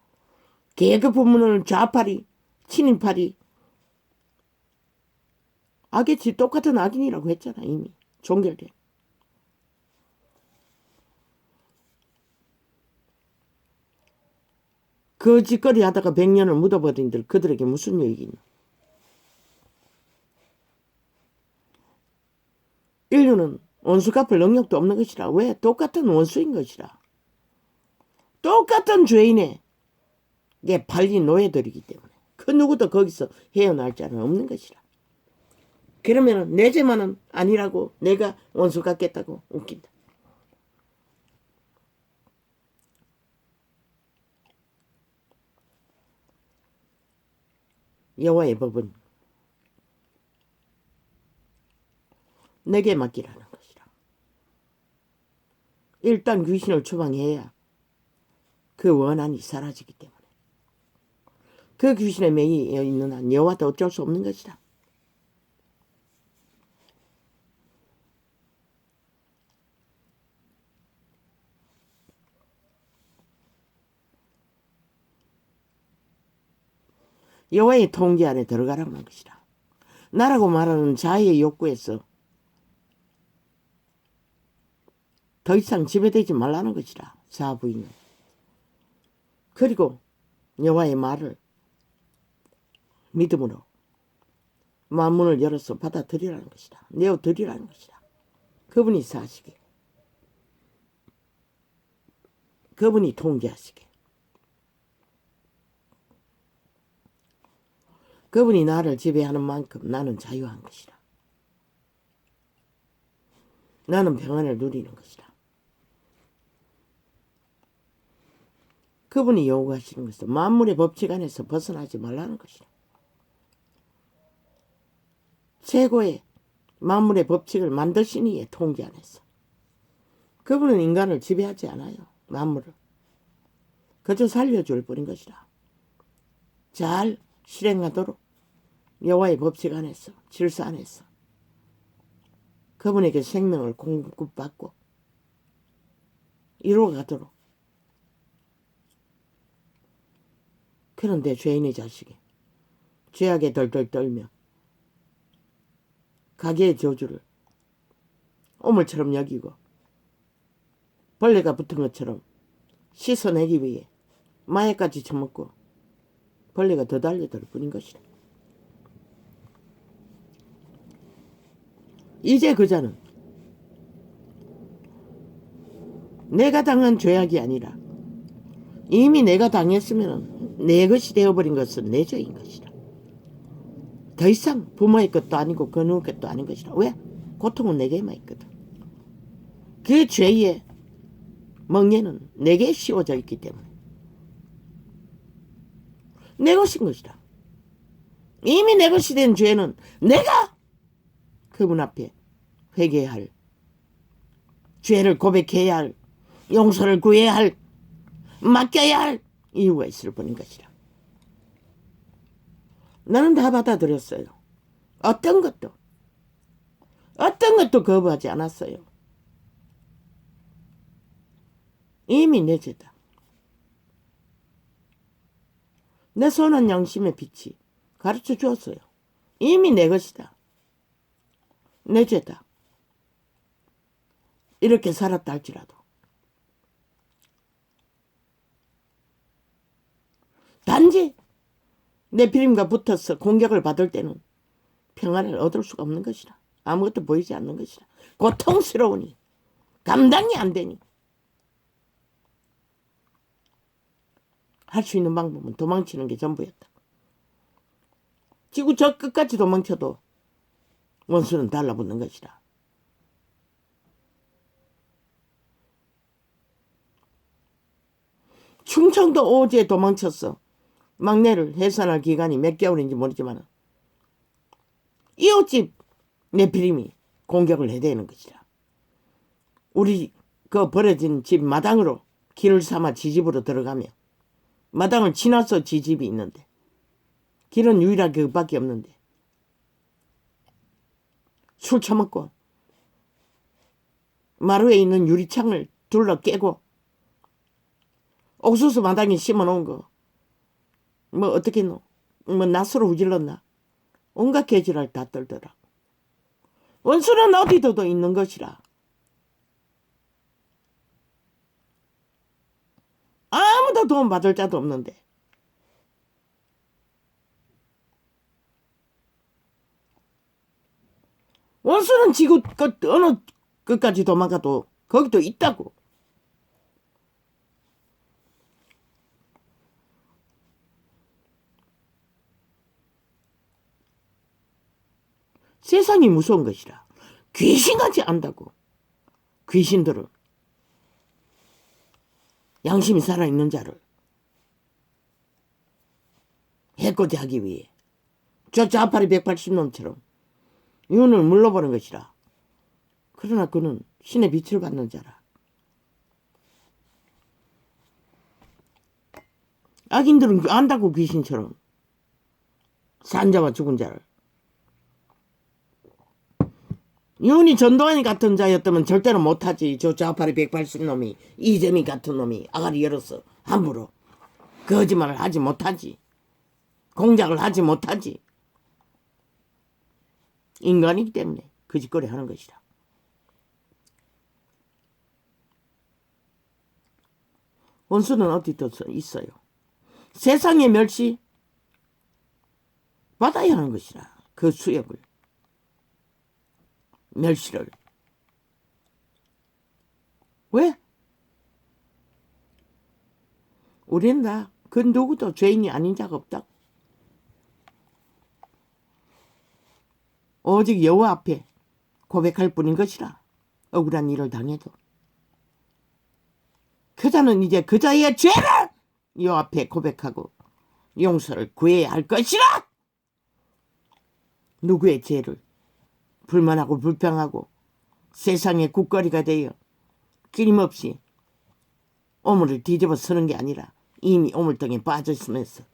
계급 부문을 좌파리 친인파리 악의 똑같은 악인이라고 했잖아. 이미 종결돼. 그 짓거리 하다가 100년을 묻어버린들 그들에게 무슨 유익이 있나. 인류는 원수 갚을 능력도 없는 것이라. 왜? 똑같은 원수인 것이라. 똑같은 죄인에게 팔린 노예들이기 때문에 그 누구도 거기서 헤어날 자는 없는 것이라. 그러면 내 죄만은 아니라고 내가 원수 갚겠다고 웃긴다. 여호와의 법은 내게 맡기라는 것이라. 일단 귀신을 추방해야 그 원한이 사라지기 때문에 그 귀신에 매여 있는 한 여호와도 어쩔 수 없는 것이다. 여호와의 통제 안에 들어가라고 한 것이다. 나라고 말하는 자의 욕구에서 더 이상 지배되지 말라는 것이다. 자부인은. 그리고 여호와의 말을 믿음으로 만문을 열어서 받아들이라는 것이다. 내어드리라는 것이다. 그분이 사시게. 그분이 통제하시게. 그분이 나를 지배하는 만큼 나는 자유한 것이다. 나는 평안을 누리는 것이다. 그분이 요구하시는 것은 만물의 법칙 안에서 벗어나지 말라는 것이다. 최고의 만물의 법칙을 만드신 이의 통제 안에서. 그분은 인간을 지배하지 않아요. 만물을. 그저 살려줄 뿐인 것이다. 잘 실행하도록 여호와의 법칙 안에서, 질서 안에서 그분에게 생명을 공급받고 이루어가도록. 그런데 죄인의 자식이 죄악에 덜덜 떨며 가게의 저주를 오물처럼 여기고 벌레가 붙은 것처럼 씻어내기 위해 마약까지 처먹고 벌레가 더 달려들 뿐인 것이다. 이제 그 자는 내가 당한 죄악이 아니라 이미 내가 당했으면 내 것이 되어버린 것은 내 죄인 것이다. 더 이상 부모의 것도 아니고 그 누구 것도 아닌 것이다. 왜? 고통은 내게만 있거든. 그 죄의 멍에는 내게 씌워져 있기 때문에 내 것인 것이다. 이미 내 것이 된 죄는 내가 그분 앞에 회개해야 할, 죄를 고백해야 할, 용서를 구해야 할, 맡겨야 할 이유가 있을 뿐인 것이라. 나는 다 받아들였어요. 어떤 것도 거부하지 않았어요. 이미 내 죄다. 내 선한 양심의 빛이 가르쳐 주었어요. 이미 내 것이다. 내 죄다. 이렇게 살았다 할지라도 단지 내 피림과 붙어서 공격을 받을 때는 평안을 얻을 수가 없는 것이라. 아무것도 보이지 않는 것이라. 고통스러우니 감당이 안 되니 할 수 있는 방법은 도망치는 게 전부였다. 지구 저 끝까지 도망쳐도 원수는 달라붙는 것이라. 충청도 오지에 도망쳤어. 막내를 해산할 기간이 몇 개월인지 모르지만 이웃집 내 피림이 공격을 해대는 것이라. 우리 그 버려진 집 마당으로 길을 삼아 지 집으로 들어가며 마당을 지나서 지 집이 있는데 길은 유일하게 그밖에 없는데 술 처먹고 마루에 있는 유리창을 둘러 깨고 옥수수 마당에 심어놓은 거 뭐 어떻게 했노? 뭐 낫으로 후질렀나? 온갖 개지랄 다 떨더라. 원수는 어디서도 있는 것이라. 아무도 도움 받을 자도 없는데 원수는 지구 어느 끝까지 도망가도 거기도 있다고. 세상이 무서운 것이라. 귀신같이 안다고. 귀신들은 양심이 살아있는 자를 해코지하기 위해 저 좌파리 180놈처럼 윤을 물러보는 것이라. 그러나 그는 신의 빛을 받는 자라. 악인들은 안다고 귀신처럼 산자와 죽은 자를. 윤이 전도환이 같은 자였다면 절대로 못하지. 저 좌파리 180놈이 이재미 같은 놈이 아가리 열어서 함부로 거짓말을 하지 못하지. 공작을 하지 못하지. 인간이기 때문에 거짓거리 하는 것이라. 원수는 어디 있어요? 세상의 멸시 받아야 하는 것이라. 그 수역을 멸시를. 왜? 우리는 다 그 누구도 죄인이 아닌 자가 없다. 오직 여호와 앞에 고백할 뿐인 것이라. 억울한 일을 당해도 그자는 이제 그자의 죄를 여호와 앞에 고백하고 용서를 구해야 할 것이라. 누구의 죄를 불만하고 불평하고 세상의 국거리가 되어 끊임없이 오물을 뒤집어 쓰는 게 아니라 이미 오물통에 빠져 있으면서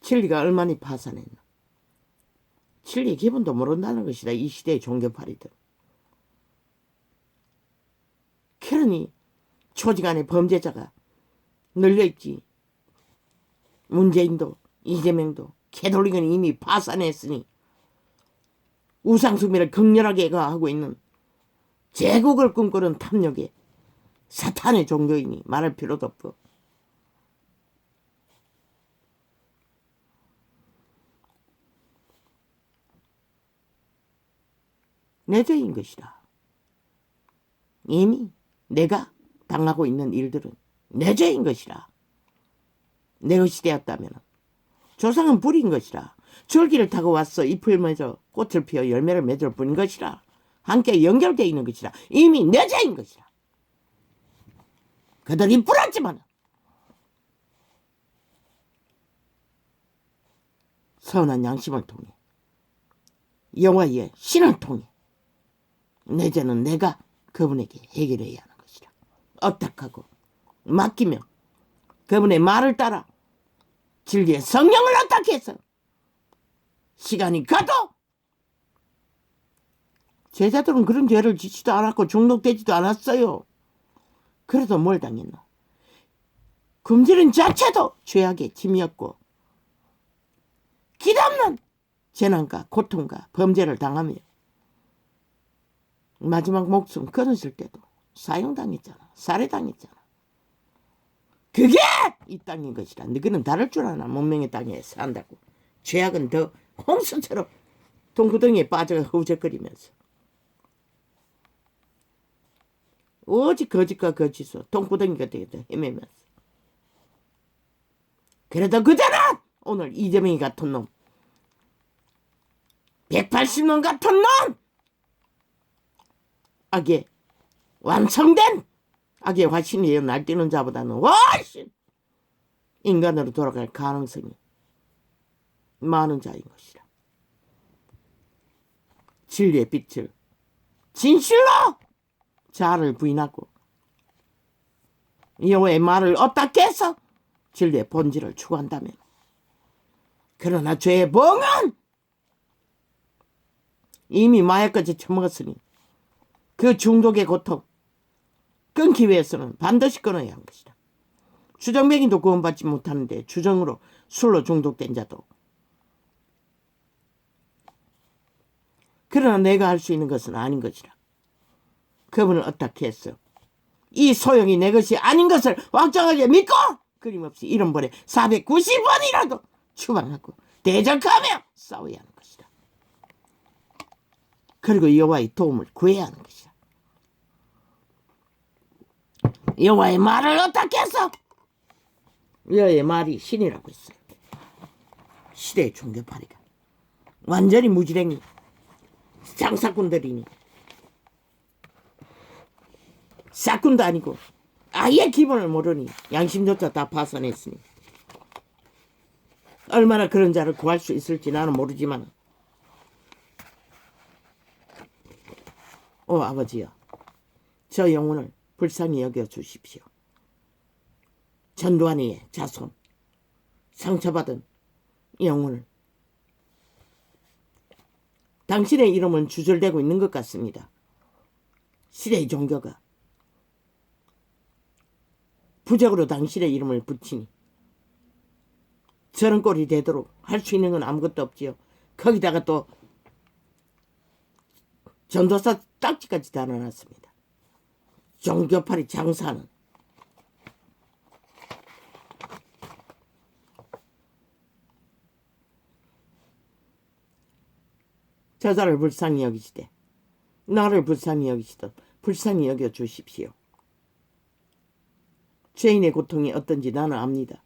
진리가 얼마나 파산했나. 진리의 기본도 모른다는 것이다. 이 시대의 종교파리들. 그러니 초지간에 범죄자가 늘려있지. 문재인도 이재명도 캐톨릭은 이미 파산했으니 우상숭배를 극렬하게 하고 있는 제국을 꿈꾸는 탐욕의 사탄의 종교이니 말할 필요도 없고. 내 죄인 것이라. 이미 내가 당하고 있는 일들은 내 죄인 것이라. 내 것이 되었다면 조상은 불인 것이라. 줄기를 타고 왔어 잎을 맺어 꽃을 피워 열매를 맺을 뿐인 것이라. 함께 연결되어 있는 것이라. 이미 내 죄인 것이라. 그들이 불었지만 선한 양심을 통해 영화의 신을 통해 내 죄는 내가 그분에게 해결해야 하는 것이라. 어떡하고 맡기며 그분의 말을 따라 진리의 성령을 어떻게 해서 시간이 가도 제자들은 그런 죄를 짓지도 않았고 중독되지도 않았어요. 그래도 뭘 당했노? 굶주린 자체도 죄악의 짐이었고 길없는 재난과 고통과 범죄를 당하며 마지막 목숨 끊었을 때도 사형당했잖아. 살해당했잖아. 그게 이 땅인 것이라. 너희는 다를 줄 아나. 문명의 땅에 산다고. 죄악은 더 홍수처럼 동구덩이에 빠져 허우적거리면서 오직 거짓과 거짓으로 동구덩이가 되어 헤매면서. 그래도 그자는 오늘 이재명이 같은 놈 180놈 같은 놈 악의 완성된 악의 화신이에요. 날뛰는 자보다는 훨씬 인간으로 돌아갈 가능성이 많은 자인 것이라. 진리의 빛을 진실로 자아를 부인하고 여호와의 말을 어떻게 해서 진리의 본질을 추구한다면, 그러나 죄의 봉은 이미 마약까지 처먹었으니 그 중독의 고통 끊기 위해서는 반드시 끊어야 한 것이다. 주정뱅이도 구원받지 못하는데 주정으로 술로 중독된 자도. 그러나 내가 할 수 있는 것은 아닌 것이라. 그분을 어떻게 했어? 이 소용이 내 것이 아닌 것을 확정하게 믿고 끊임없이 이런 벌에 490번이라도 추방하고 대적하며 싸워야 하는 것이다. 그리고 여호와의 도움을 구해야 하는 것이다. 여호와의 말을 어떻게 해서? 여호와의 말이 신이라고 했어요. 시대의 종교파리가 완전히 무지랭이 장사꾼들이니 싹꾼도 아니고 아예 기본을 모르니 양심조차 다 파산했으니 얼마나 그런 자를 구할 수 있을지 나는 모르지만, 오 아버지여, 저 영혼을 불쌍히 여겨 주십시오. 전두환이의 자손, 상처받은 영혼을. 당신의 이름은 주절되고 있는 것 같습니다. 시대의 종교가 부적으로 당신의 이름을 붙이니 저런 꼴이 되도록 할 수 있는 건 아무것도 없지요. 거기다가 또 전도사 딱지까지 달아놨습니다. 종교파리 장사는. 저자를 불쌍히 여기시되 나를 불쌍히 여기시듯 불쌍히 여겨 주십시오. 죄인의 고통이 어떤지 나는 압니다.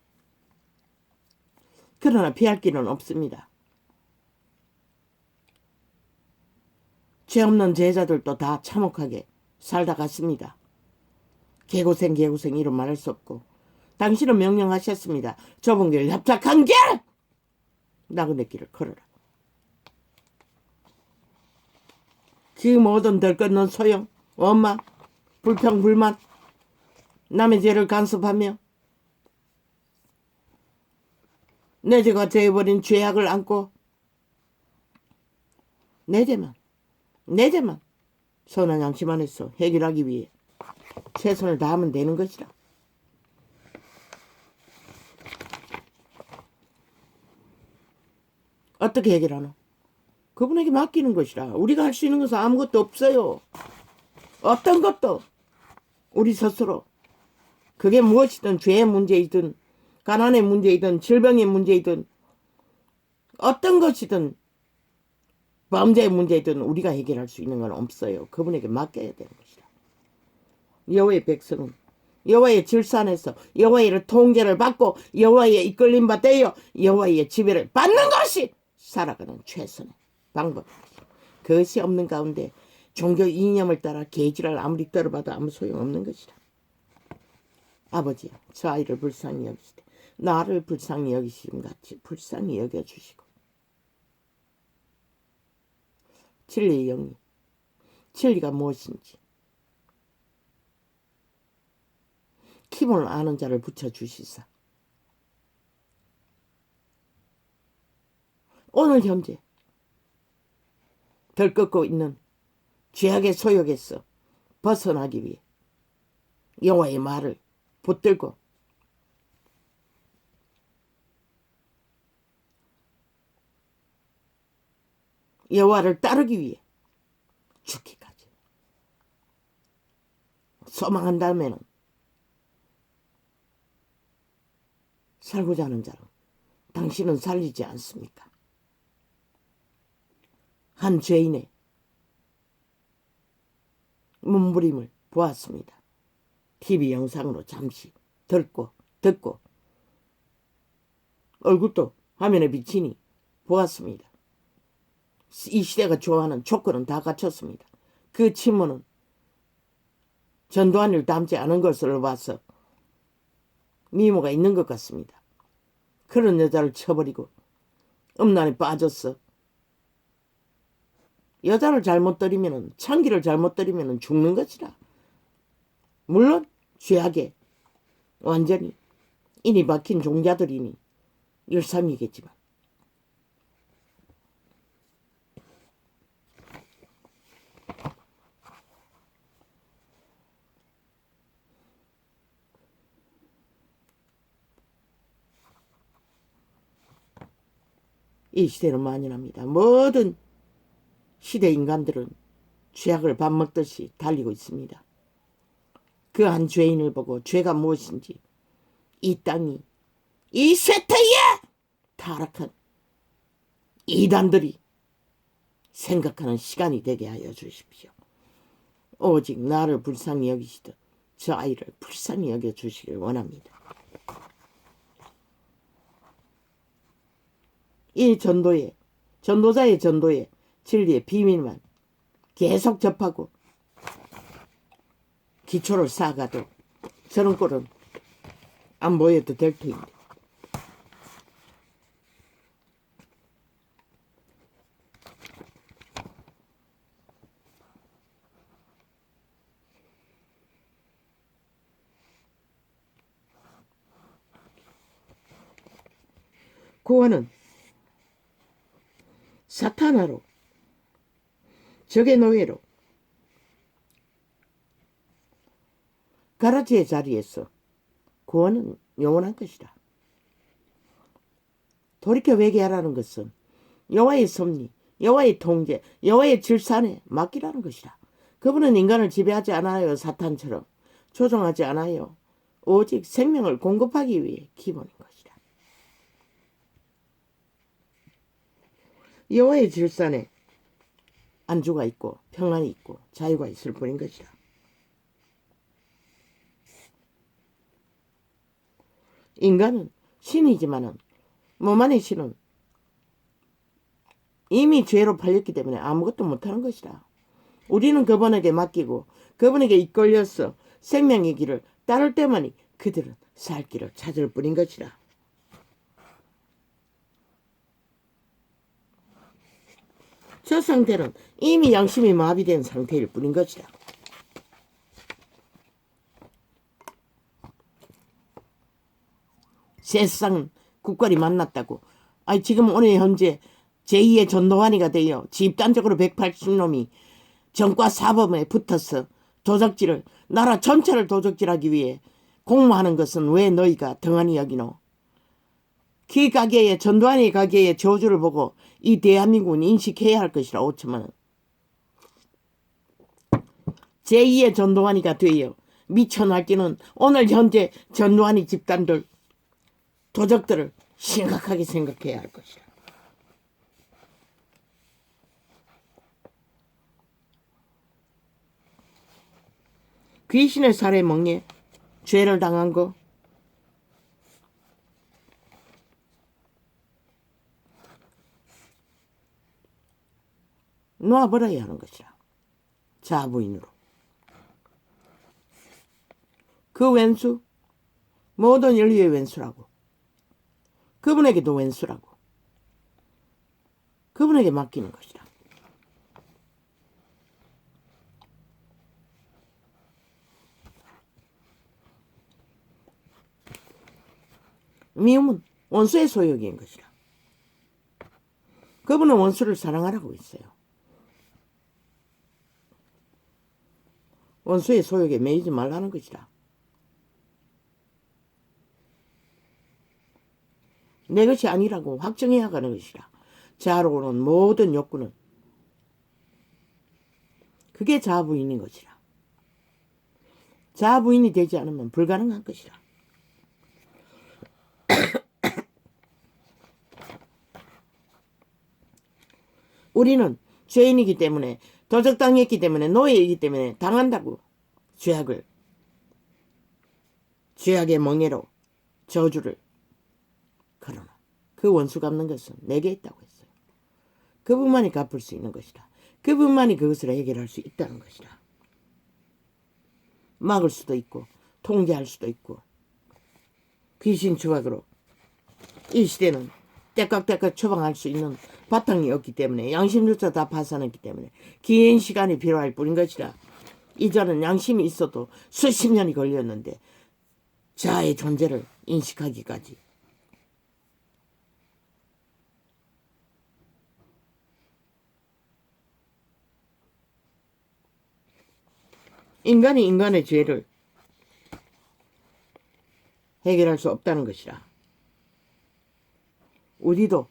그러나 피할 길은 없습니다. 죄 없는 제자들도 다 참혹하게 살다 갔습니다. 개고생 이런 말할 수 없고, 당신은 명령하셨습니다. 좁은 길 협착한 길 나그네 길을 걸어라. 그 모든 덜끝는 소용 원망 불평 불만 남의 죄를 간섭하며 내 죄가 되어버린 죄악을 안고 내 죄만 선한 양심 안에서 해결하기 위해 최선을 다하면 되는 것이라. 어떻게 해결하노? 그분에게 맡기는 것이라. 우리가 할 수 있는 것은 아무것도 없어요. 어떤 것도. 우리 스스로. 그게 무엇이든 죄의 문제이든 가난의 문제이든 질병의 문제이든 어떤 것이든 범죄의 문제이든 우리가 해결할 수 있는 건 없어요. 그분에게 맡겨야 되는 것이다. 여호와의 백성은 여호와의 질서 안에서 여호와의 통제를 받고 여호와의 이끌림 받되어 여호와의 지배를 받는 것이 살아가는 최선의 방법입니다. 그것이 없는 가운데 종교 이념을 따라 개지를 아무리 떨어봐도 아무 소용없는 것이다. 아버지야, 저 아이를 불쌍히 여기시되 나를 불쌍히 여기심같이 불쌍히 여겨주시고, 진리의 영이 진리가 무엇인지 기본을 아는 자를 붙여주시사 오늘 현재 들끓고 있는 죄악의 소욕에서 벗어나기 위해 여호와의 말을 붙들고 여호와를 따르기 위해 죽기까지 소망한다면 살고자 하는 자는 당신은 살리지 않습니까? 한 죄인의 몸부림을 보았습니다. TV 영상으로 잠시 듣고 얼굴도 화면에 비치니 보았습니다. 이 시대가 좋아하는 조건은 다 갖췄습니다. 그 친모는 전두환을 닮지 않은 것으로 봐서 미모가 있는 것 같습니다. 그런 여자를 쳐버리고 음란에 빠졌어. 여자를 잘못 들이면은, 창기를 잘못 들이면은 죽는 것이라. 물론 죄악에 완전히 인이 박힌 종자들이니 일삼이겠지만, 이 시대는 만연합니다. 모든 시대 인간들은 죄악을 밥 먹듯이 달리고 있습니다. 그 한 죄인을 보고 죄가 무엇인지 이 땅이 이 쇠퇴에 타락한 이단들이 생각하는 시간이 되게 하여 주십시오. 오직 나를 불쌍히 여기시듯 저 아이를 불쌍히 여겨 주시길 원합니다. 이 전도자의 전도에 진리의 비밀만 계속 접하고 기초를 쌓아가도 저런 꼴은 안 보여도 될 터인데. 구원은 사탄아로 적의 노예로 가라지의 자리에서 구원은 영원한 것이다. 돌이켜 회개하라는 것은 여호와의 섭리, 여호와의 통제, 여호와의 질산에 맡기라는 것이다. 그분은 인간을 지배하지 않아요. 사탄처럼 조종하지 않아요. 오직 생명을 공급하기 위해 기본인 것이다. 여호와의 질산에 안주가 있고 평안이 있고 자유가 있을 뿐인 것이다. 인간은 신이지만은 몸 안의 신은 이미 죄로 팔렸기 때문에 아무것도 못하는 것이다. 우리는 그분에게 맡기고 그분에게 이끌려서 생명의 길을 따를 때만이 그들은 살 길을 찾을 뿐인 것이다. 저 상태는 이미 양심이 마비된 상태일 뿐인 것이다. 세상 국가리 만났다고 지금 오늘 현재 제2의 전두환이가 되어 집단적으로 180놈이 정과 사범에 붙어서 도적질을 나라 전체를 도적질하기 위해 공모하는 것은 왜 너희가 등한히 여기노? 그 가게에 전두환의 가게의 저주를 보고 이 대한민국은 인식해야 할 것이라 5천만 원. 제2의 전두환이가 되어 미쳐 날뛰는 오늘 현재 전두환이 집단들 도적들을 심각하게 생각해야 할 것이다. 귀신의 살해 멍에 죄를 당한 거 놓아버려야 하는 것이라. 자부인으로. 그 왼수 모든 인류의 왼수라고. 그분에게도 왼수라고. 그분에게 맡기는 것이다. 미움은 원수의 소욕인 것이라. 그분은 원수를 사랑하라고 했어요. 원수의 소욕에 매이지 말라는 것이라. 내 것이 아니라고 확정해야 하는 것이라. 자아로 오는 모든 욕구는 그게 자아부인인 것이라. 자아부인이 되지 않으면 불가능한 것이라. 우리는 죄인이기 때문에 도적당했기 때문에 노예이기 때문에 당한다고 죄악의 멍에로 저주를 그러나 그 원수 갚는 것은 내게 있다고 했어요. 그분만이 갚을 수 있는 것이다. 그분만이 그것을 해결할 수 있다는 것이다. 막을 수도 있고 통제할 수도 있고 귀신 조각으로 이 시대는 때깍때깍 처방할 수 있는 바탕이 없기 때문에 양심조차 다 파산했기 때문에 긴 시간이 필요할 뿐인 것이라. 이전은 양심이 있어도 수십 년이 걸렸는데 자아의 존재를 인식하기까지. 인간이 인간의 죄를 해결할 수 없다는 것이라. 우리도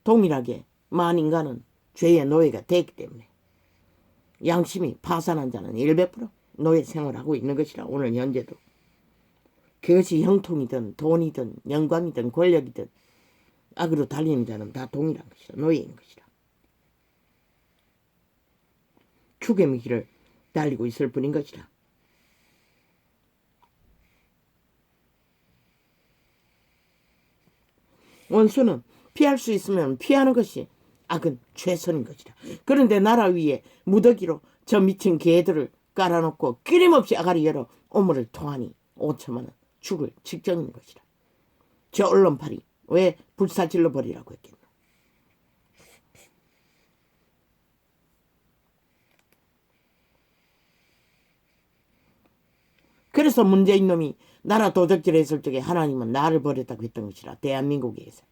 동일하게 만인간은 죄의 노예가 되기 때문에 양심이 파산한 자는 100% 노예 생활을 하고 있는 것이라. 오늘 현재도 그것이 형통이든 돈이든 영광이든 권력이든 악으로 달리는 자는 다 동일한 것이라. 노예인 것이라. 죽음의 길을 달리고 있을 뿐인 것이라. 원수는 피할 수 있으면 피하는 것이 악은 최선인 것이라. 그런데 나라 위에 무더기로 저 미친 개들을 깔아놓고 끊임없이 아가리 열어 오물을 통하니 5천만 원 죽을 직전인 것이라. 저 언론팔이 왜 불사질러 버리라고 했겠노. 그래서 문재인 놈이 나라 도적질 했을 적에 하나님은 나를 버렸다고 했던 것이라. 대한민국에서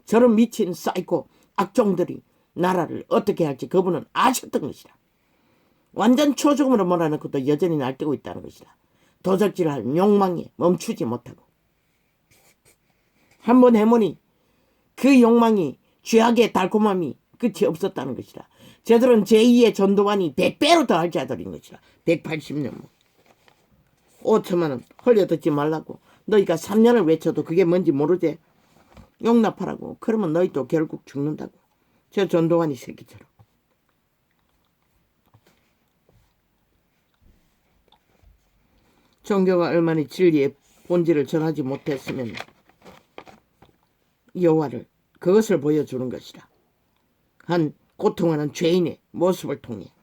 저런 미친 사이코 악종들이 나라를 어떻게 할지 그분은 아셨던 것이라. 완전 초조금으로 몰아넣고도 여전히 날뛰고 있다는 것이라. 도적질할 욕망에 멈추지 못하고 한번 해보니 그 욕망이 죄악의 달콤함이 끝이 없었다는 것이라. 저들은 제2의 전두환이 100배로 더 할 자들인 것이라. 180년 5천만 원 흘려듣지 말라고. 너희가 3년을 외쳐도 그게 뭔지 모르지. 용납하라고. 그러면 너희도 결국 죽는다고. 저 전두환이 새끼처럼. 종교가 얼마나 진리의 본질을 전하지 못했으면 여호와를 그것을 보여주는 것이라. 한 고통하는 죄인의 모습을 통해.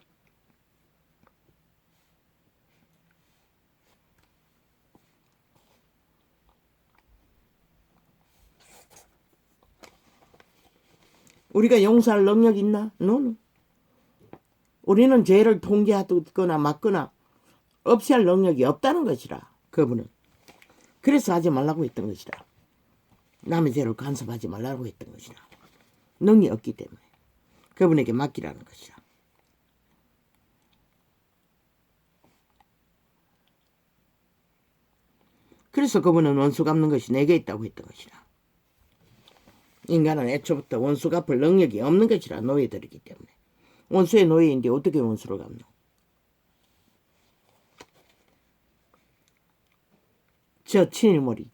우리가 용서할 능력이 있나? 노노. 우리는 죄를 통제하거나 막거나 없이 할 능력이 없다는 것이라. 그분은. 그래서 하지 말라고 했던 것이라. 남의 죄를 간섭하지 말라고 했던 것이라. 능이 없기 때문에 그분에게 맡기라는 것이라. 그래서 그분은 원수 갚는 것이 내게 있다고 했던 것이라. 인간은 애초부터 원수 갚을 능력이 없는 것이라. 노예들이기 때문에. 원수의 노예인데 어떻게 원수를 갚노? 저 친일머리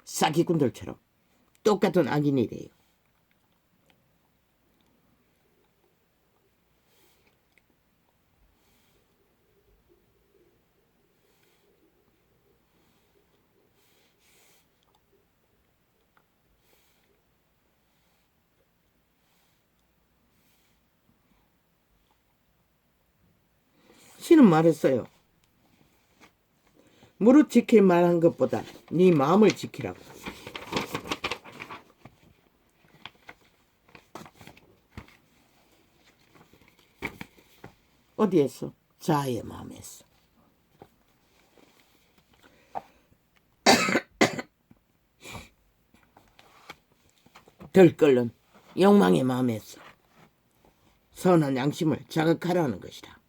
사기꾼들처럼 똑같은 악인이래요. 신은 말했어요. 무릇 지킬 만한 것보다 네 마음을 지키라고. 어디에서? 자아의 마음에서. 들끓는 욕망의 마음에서 선한 양심을 자극하라는 것이다.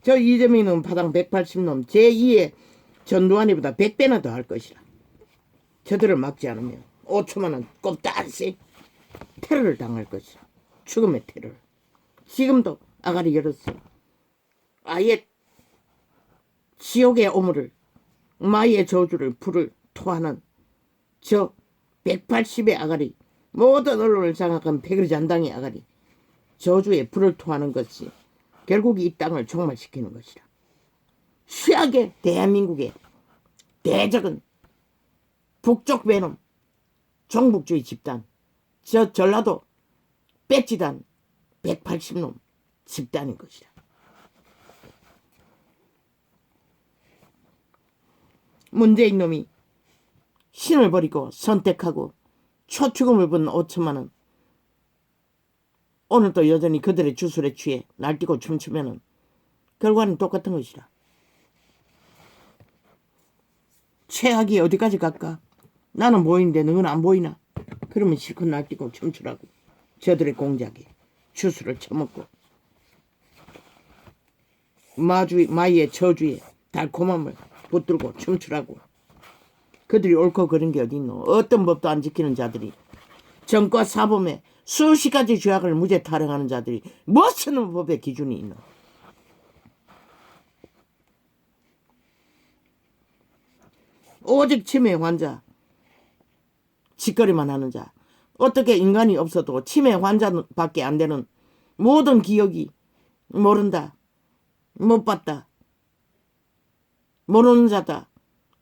저 이재명은 파당 180놈 제2의 전두환이보다 100배나 더 할 것이라. 저들을 막지 않으면 5초만은 꼼짝없이 테러를 당할 것이다. 죽음의 테러를. 지금도 아가리 열었어. 아예 지옥의 오물을, 마의 저주를, 불을 토하는 저 180의 아가리, 모든 언론을 장악한 백의잔당의 아가리, 저주의 불을 토하는 것이 결국 이 땅을 종말시키는 것이다. 최악의 대한민국의 대적은 북쪽 외놈, 종북주의 집단, 저 전라도 배지단 180놈 집단인 것이다. 문재인 놈이 신을 버리고 선택하고 초축음을 본 5천만 원, 오늘도 여전히 그들의 주술에 취해 날뛰고 춤추면은 결과는 똑같은 것이다. 최악이 어디까지 갈까? 나는 보이는데 너는 안 보이나? 그러면 실컷 날뛰고 춤추라고. 저들의 공작에 주술을 처먹고 마이의 저주에 달콤함을 붙들고 춤추라고. 그들이 옳고 그른 게 어디 있노? 어떤 법도 안 지키는 자들이, 정과 사범에 수십 가지 죄악을 무죄 타령하는 자들이 무슨 법의 기준이 있노? 오직 치매 환자, 짓거리만 하는 자, 어떻게 인간이 없어도 치매 환자밖에 안 되는 모든 기억이 모른다, 못 봤다, 모르는 자다,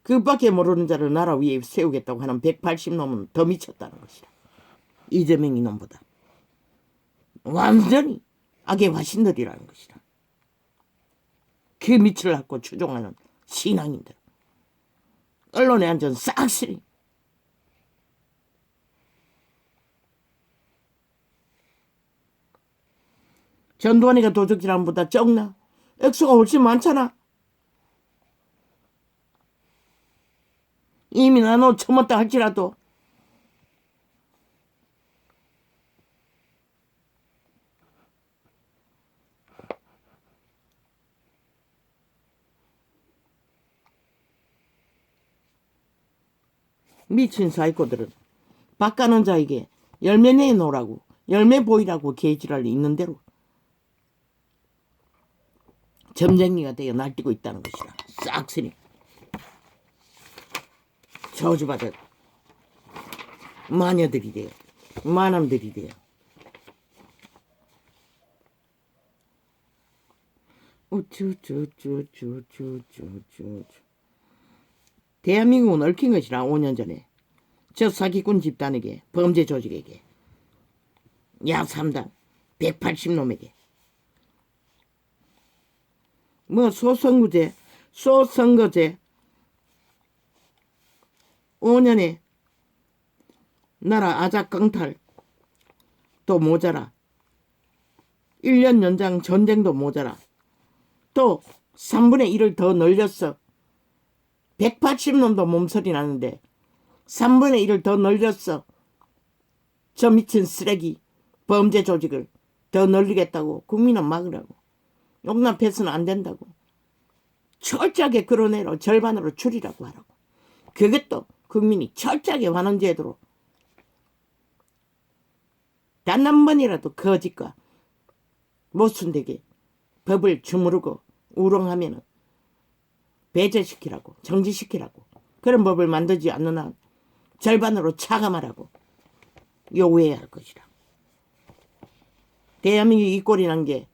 그밖에 모르는 자를 나라 위에 세우겠다고 하는 180놈은 더 미쳤다는 것이다. 이재명 이놈보다 완전히 악의 화신들이라는 것이다. 그 밑을 핥고 추종하는 신앙인들, 언론의 안전 싹쓸이. 전두환이가 도적질한 보다 적나? 액수가 훨씬 많잖아. 이미 나눠 처먹다 할지라도 미친 사이코들은 밭가는 자에게 열매 내놓으라고, 열매 보이라고 개지랄이 있는 대로 점쟁이가 되어 날뛰고 있다는 것이다. 싹쓸이 저주받은 마녀들이 돼요. 마남들이 돼요. 우쭈쭈쭈쭈쭈쭈쭈. 대한민국은 얽힌 것이라. 5년 전에 저 사기꾼 집단에게, 범죄 조직에게, 야3당 180놈에게 뭐 소선거제 5년에 나라 아작강탈 또 모자라, 1년 연장 전쟁도 모자라, 또 3분의 1을 더 늘렸어. 180놈도 몸서리 나는데 3분의 1을 더 늘렸어. 저 미친 쓰레기 범죄 조직을 더 늘리겠다고. 국민은 막으라고. 용납해서는 안 된다고. 철저하게 끌어내려 절반으로 줄이라고 하라고. 그것도 국민이 철저하게 환원 제도로 단 한 번이라도 거짓과 모순되게 법을 주무르고 우롱하면은 배제시키라고, 정지시키라고. 그런 법을 만들지 않는 한 절반으로 차감하라고 요구해야 할 것이다. 대한민국이 이 꼴이 난 게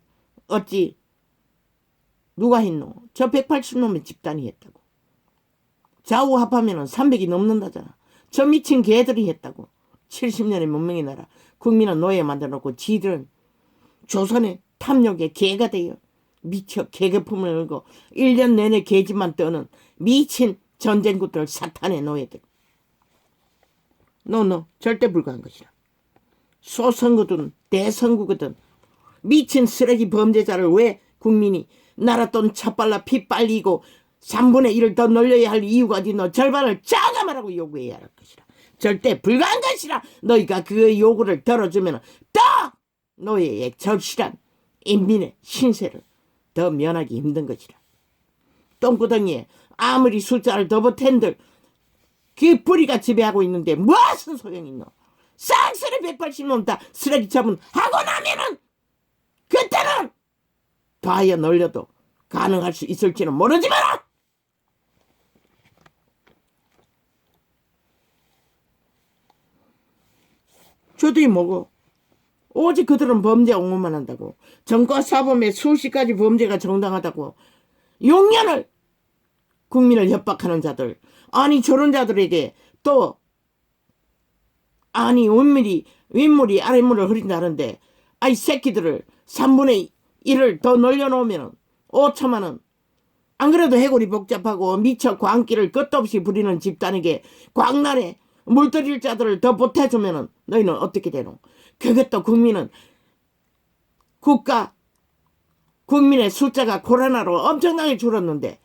어찌 누가 했노? 저 180놈의 집단이 했다고. 좌우 합하면 300이 넘는다잖아. 저 미친 개들이 했다고. 70년의 문명의 나라, 국민은 노예 만들어놓고 지들은 조선의 탐욕의 개가 되어 미쳐 개거품을 열고 1년 내내 개집만 떠는 미친 전쟁꾼들, 사탄의 노예들. 너 절대 불가한 것이라. 소선거든 대선거거든 미친 쓰레기 범죄자를 왜 국민이 나라 돈 차빨라 피 빨리고 3분의 1을 더 늘려야 할 이유가 어디 있노? 절반을 짜감하라고 요구해야 할 것이라. 절대 불가한 것이라. 너희가 그 요구를 들어주면 또 노예의 절실한 인민의 신세를 더 면하기 힘든 것이라. 똥구덩이에 아무리 숫자를 더 보탠들 그 그 뿌리가 지배하고 있는데 무슨 소용이 있노? 쌍쓰리 180놈 다 쓰레기 처분하고 나면은 그때는 더하여 놀려도 가능할 수 있을지는 모르지만 저들이 뭐고 오직 그들은 범죄 옹호만 한다고 정과사범의 수시까지 범죄가 정당하다고 6년을 국민을 협박하는 자들 아니 저런 자들에게 또 아니 윗물이 아랫물을 흐린다는데 아이 새끼들을 3분의 1을 더 늘려놓으면 5천만 원 안 그래도 해골이 복잡하고 미쳐 광기를 끝도 없이 부리는 집단에게 광란에 물들일 자들을 더 보태주면 너희는 어떻게 되노? 그것도 국민의 숫자가 코로나로 엄청나게 줄었는데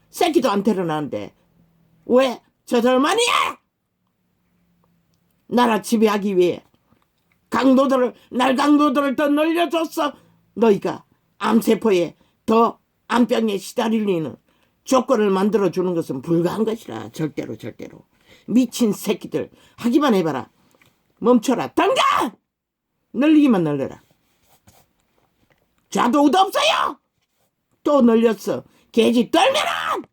새끼도 안 태어나는데 왜 저들만이야? 나라 지배하기 위해 강도들을 더 늘려줬어. 너희가 암세포에 더 암병에 시달릴 리는 조건을 만들어주는 것은 불가한 것이라. 절대로. 미친 새끼들 하기만 해봐라. 멈춰라. 당장 늘리기만 늘려라. 좌도우도 없어요. 또 늘렸어. 개지 떨면은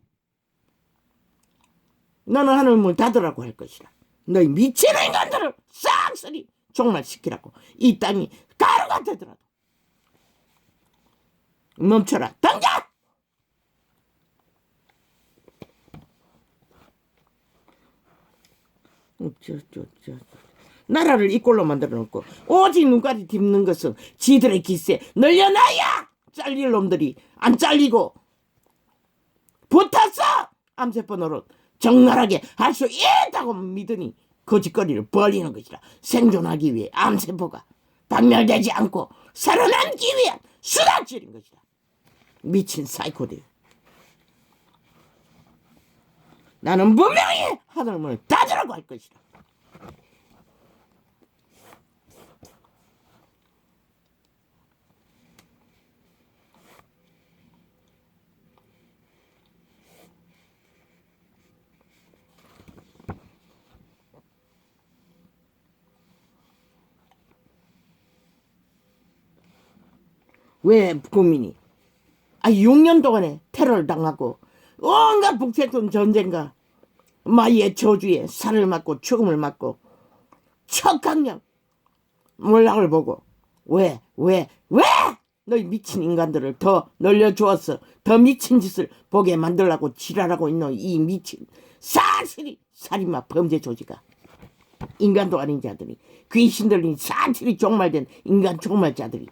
너는 하늘문 닫으라고 할 것이라. 너희 미친 인간들을 싹쓸이 종말시키라고. 이 땅이 가루가 되더라도 멈춰라. 당장! 나라를 이 꼴로 만들어 놓고 오직 눈까지 딥는 것은 지들의 기세 늘려놔야 잘릴 놈들이 안 잘리고 붙었어. 암세포 노릇 적나라하게 할 수 있다고 믿으니 거짓거리를 벌이는 것이라. 생존하기 위해 암세포가 박멸되지 않고 살아남기 위한 수단질인 것이다. 미친 사이코들. 나는 분명히 하늘문을 닫으라고 할 것이다. 왜 국민이 6년 동안에 테러를 당하고 온갖 북새돈 전쟁과 마이의 저주에 살을 맞고 죽음을 맞고 척강령 몰락을 보고 왜 너희 미친 인간들을 더 늘려주었어. 더 미친 짓을 보게 만들라고 지랄하고 있는 이 미친 사실이 살인마 범죄 조직아. 인간도 아닌 자들이 귀신들이 사실이 종말된 인간 종말자들이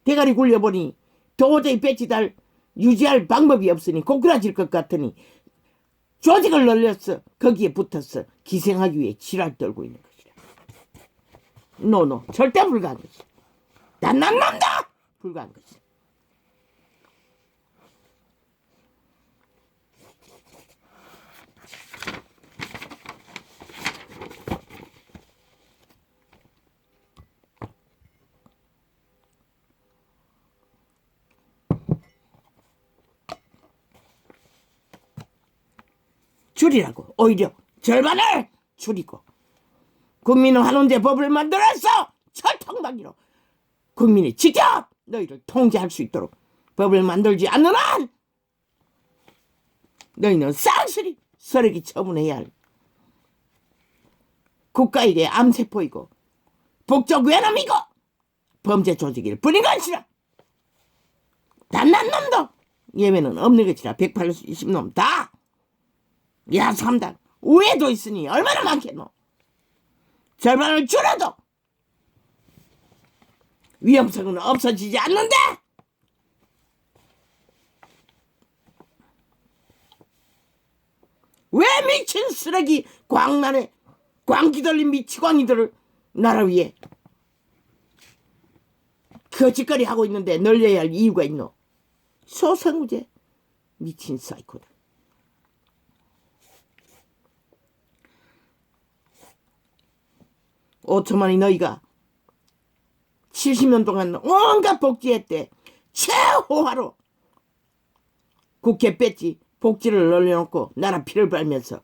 대가리 굴려보니 도저히 유지할 방법이 없으니 고꾸라질 것 같으니 조직을 늘렸어. 거기에 붙었어. 기생하기 위해 지랄 떨고 있는 것이라. 노 절대 불가한 것이야. 난 남는다. 불가한 것이야. 줄이라고. 오히려 절반을 줄이고 국민은 환원제 법을 만들어서 철통방위로 국민이 직접 너희를 통제할 수 있도록 법을 만들지 않는 한 너희는 쌍스리 쓰레기 처분해야 할 국가에게 암세포이고 북적 외놈이고 범죄 조직일 뿐인 것이라. 단난 놈도 예외는 없는 것이라. 180놈 다 야 3당 우회도 있으니 얼마나 많겠노. 절반을 줄여도 위험성은 없어지지 않는데 왜 미친 쓰레기 광란에 광기 들린 미치광이들을 나라 위에 거짓거리 하고 있는데 늘려야 할 이유가 있노. 소상무제 미친 사이코들. 5천만이 너희가 70년 동안 온갖 복지했대. 최호화로 국회 뺐지. 복지를 늘려놓고 나라 피를 빨면서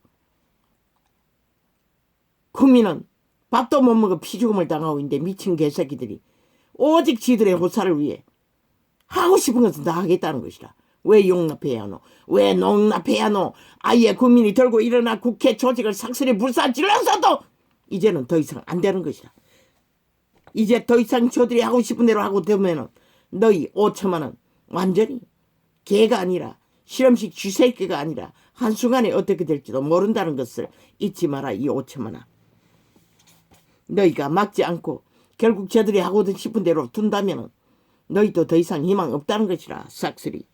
국민은 밥도 못 먹어 피죽음을 당하고 있는데 미친 개새끼들이 오직 지들의 호사를 위해 하고 싶은 것은 다 하겠다는 것이라. 왜 용납해야 하노? 왜 농납해야 하노? 아예 국민이 들고 일어나 국회 조직을 삭슬이 불사질러서도 이제는 더 이상 안 되는 것이라. 이제 더 이상 저들이 하고 싶은 대로 하고 되면은 너희 5천만 원 완전히 개가 아니라 실험식 쥐새끼가 아니라 한순간에 어떻게 될지도 모른다는 것을 잊지 마라. 이 5천만 원 너희가 막지 않고 결국 저들이 하고 싶은 대로 둔다면 너희도 더 이상 희망 없다는 것이라. 싹쓸이.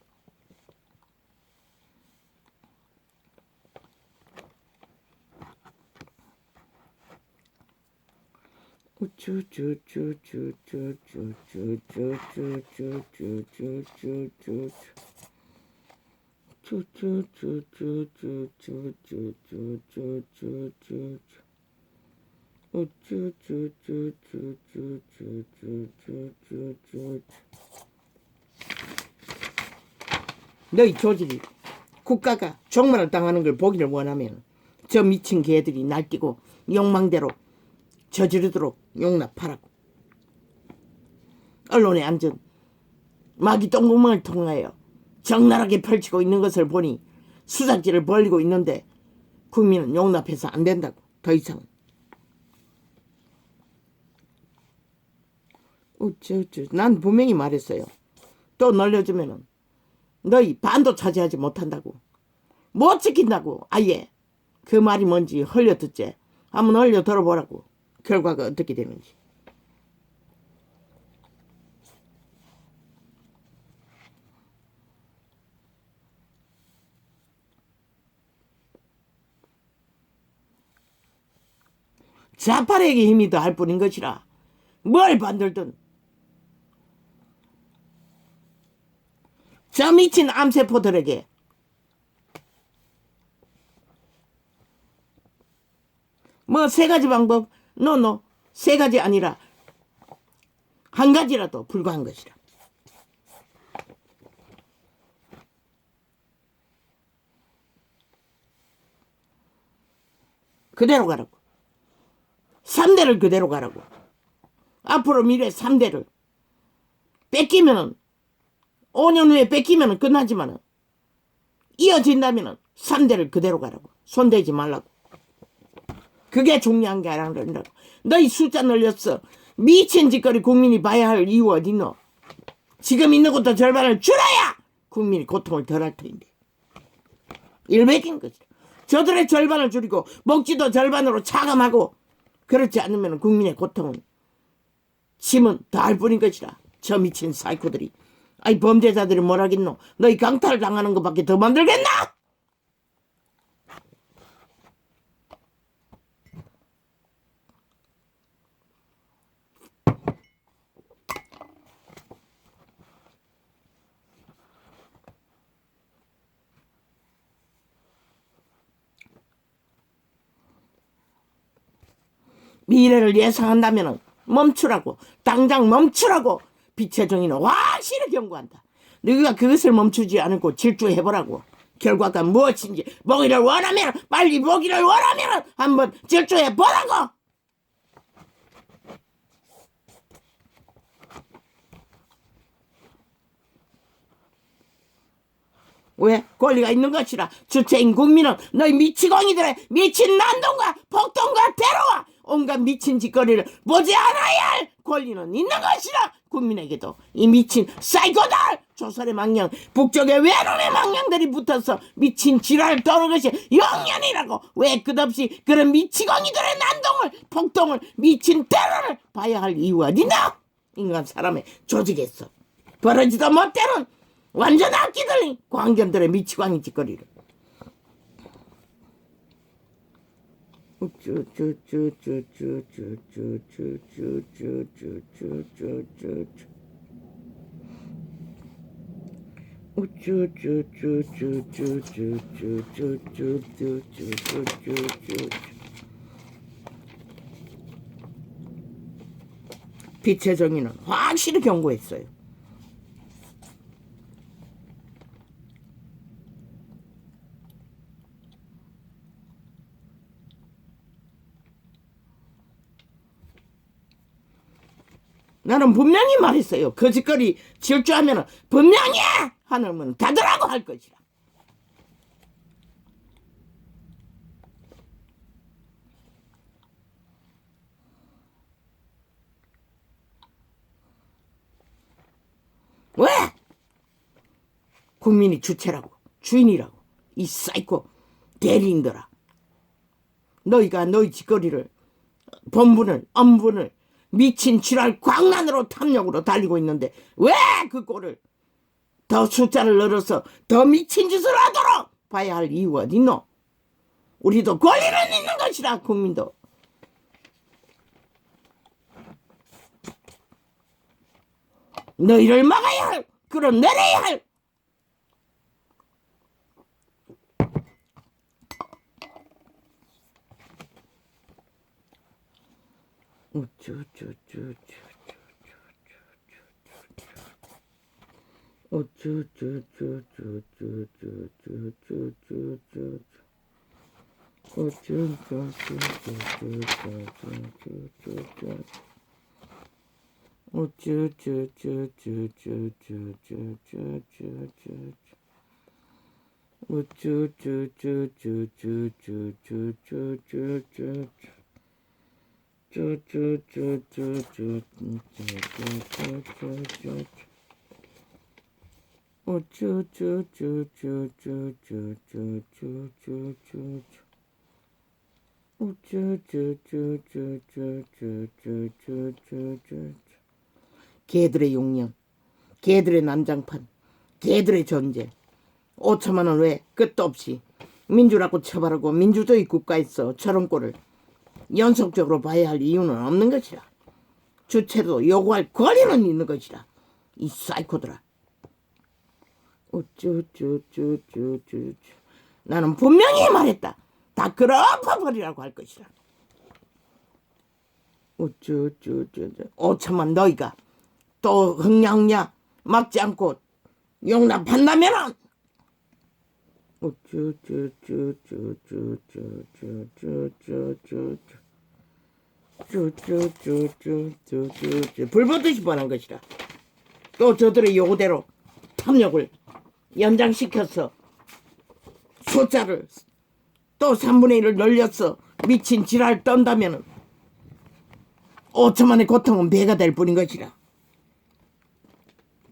너희 조직이 국가가 종말을 당하는 걸 보기를 원하면 저 미친 개들이 날뛰고 욕망대로 저지르도록 용납하라고. 언론의 안전 마귀 똥구멍을 통하여 적나라하게 펼치고 있는 것을 보니 수작질을 벌이고 있는데 국민은 용납해서 안 된다고. 더 이상. 난 분명히 말했어요. 또 늘려주면은 너희 반도 차지하지 못한다고. 못 지킨다고. 아예. 그 말이 뭔지 흘려 듣지. 한번 흘려 들어보라고. 결과가 어떻게 되는지. 좌파에게 힘이 더할 뿐인 것이라. 뭘 반들든 저 미친 암세포들에게 뭐 세 가지 방법 세 가지 아니라 한 가지라도 불과한 것이라. 그대로 가라고. 3대를 그대로 가라고. 앞으로 미래 3대를 뺏기면은 5년 후에 뺏기면은 끝나지만은 이어진다면은 3대를 그대로 가라고. 손대지 말라고. 그게 중요한 게 아니라고. 너희 숫자 늘렸어. 미친 짓거리 국민이 봐야 할 이유 어딨노? 지금 있는 것도 절반을 줄여야 국민이 고통을 덜 할 터인데. 일백인 거지. 저들의 절반을 줄이고 먹지도 절반으로 차감하고 그렇지 않으면 국민의 고통은 짐은 더할 뿐인 것이라. 저 미친 사이코들이. 아이 범죄자들이 뭘 하겠노? 너희 강탈 당하는 것밖에 더 만들겠나? 미래를 예상한다면 멈추라고. 당장 멈추라고. 빛의 정의는 확실히 경고한다. 너희가 그것을 멈추지 않고 질주해보라고. 결과가 무엇인지 보기를 원하면 빨리 보기를 원하면 한번 질주해보라고. 왜? 권리가 있는 것이라. 주체인 국민은 너희 미치광이들의 미친 난동과 폭동과 테러와 온갖 미친 짓거리를 보지 않아야 할 권리는 있는 것이라. 국민에게도 이 미친 사이코들 조선의 망령 북쪽의 외놈의 망령들이 붙어서 미친 지랄을 떠는 것이 영년이라고. 왜 끝없이 그런 미치광이들의 난동을 폭동을 미친 테러를 봐야 할 이유가 어디나? 인간 사람의 조직에서 벌어지도 못되는 완전 악기들 광견들의 미치광이 짓거리를. 빛의 정의는 확실히 경고했어요. 나는 분명히 말했어요. 거짓거리 질주하면 분명히 하늘문 닫으라고 할 것이라. 왜? 국민이 주체라고, 주인이라고. 이 사이코 대리인들아. 너희가 너희 짓거리를, 본분을, 엄분을 미친 지랄 광란으로 탐욕으로 달리고 있는데 왜 그 꼴을 더 숫자를 늘어서 더 미친 짓을 하도록 봐야 할 이유가 어딨노? 우리도 권리는 있는 것이라. 국민도. 너희를 막아야 할, 끌어내려야 할 개들의 용량, 개들의 난장판, 개들의 전쟁. 5천만 원 왜 끝도 없이 민주라고 처벌하고 민주주의 국가에서 저런 꼴을 연속적으로 봐야 할 이유는 없는 것이라. 주체도 요구할 권리는 있는 것이라. 이 사이코들아. 나는 분명히 말했다. 다 끌어엎어버리라고 할 것이라. 5천만 너희가 또 흥냐흥냐 막지 않고 용납한다면은 불보듯이 뻔한 것이라. 또 저들의 요구대로 탐욕을 연장시켜서 숫자를 또 3분의 1을 늘려서 미친 지랄 떤다면은 5천만의 고통은 배가 될 뿐인 것이라.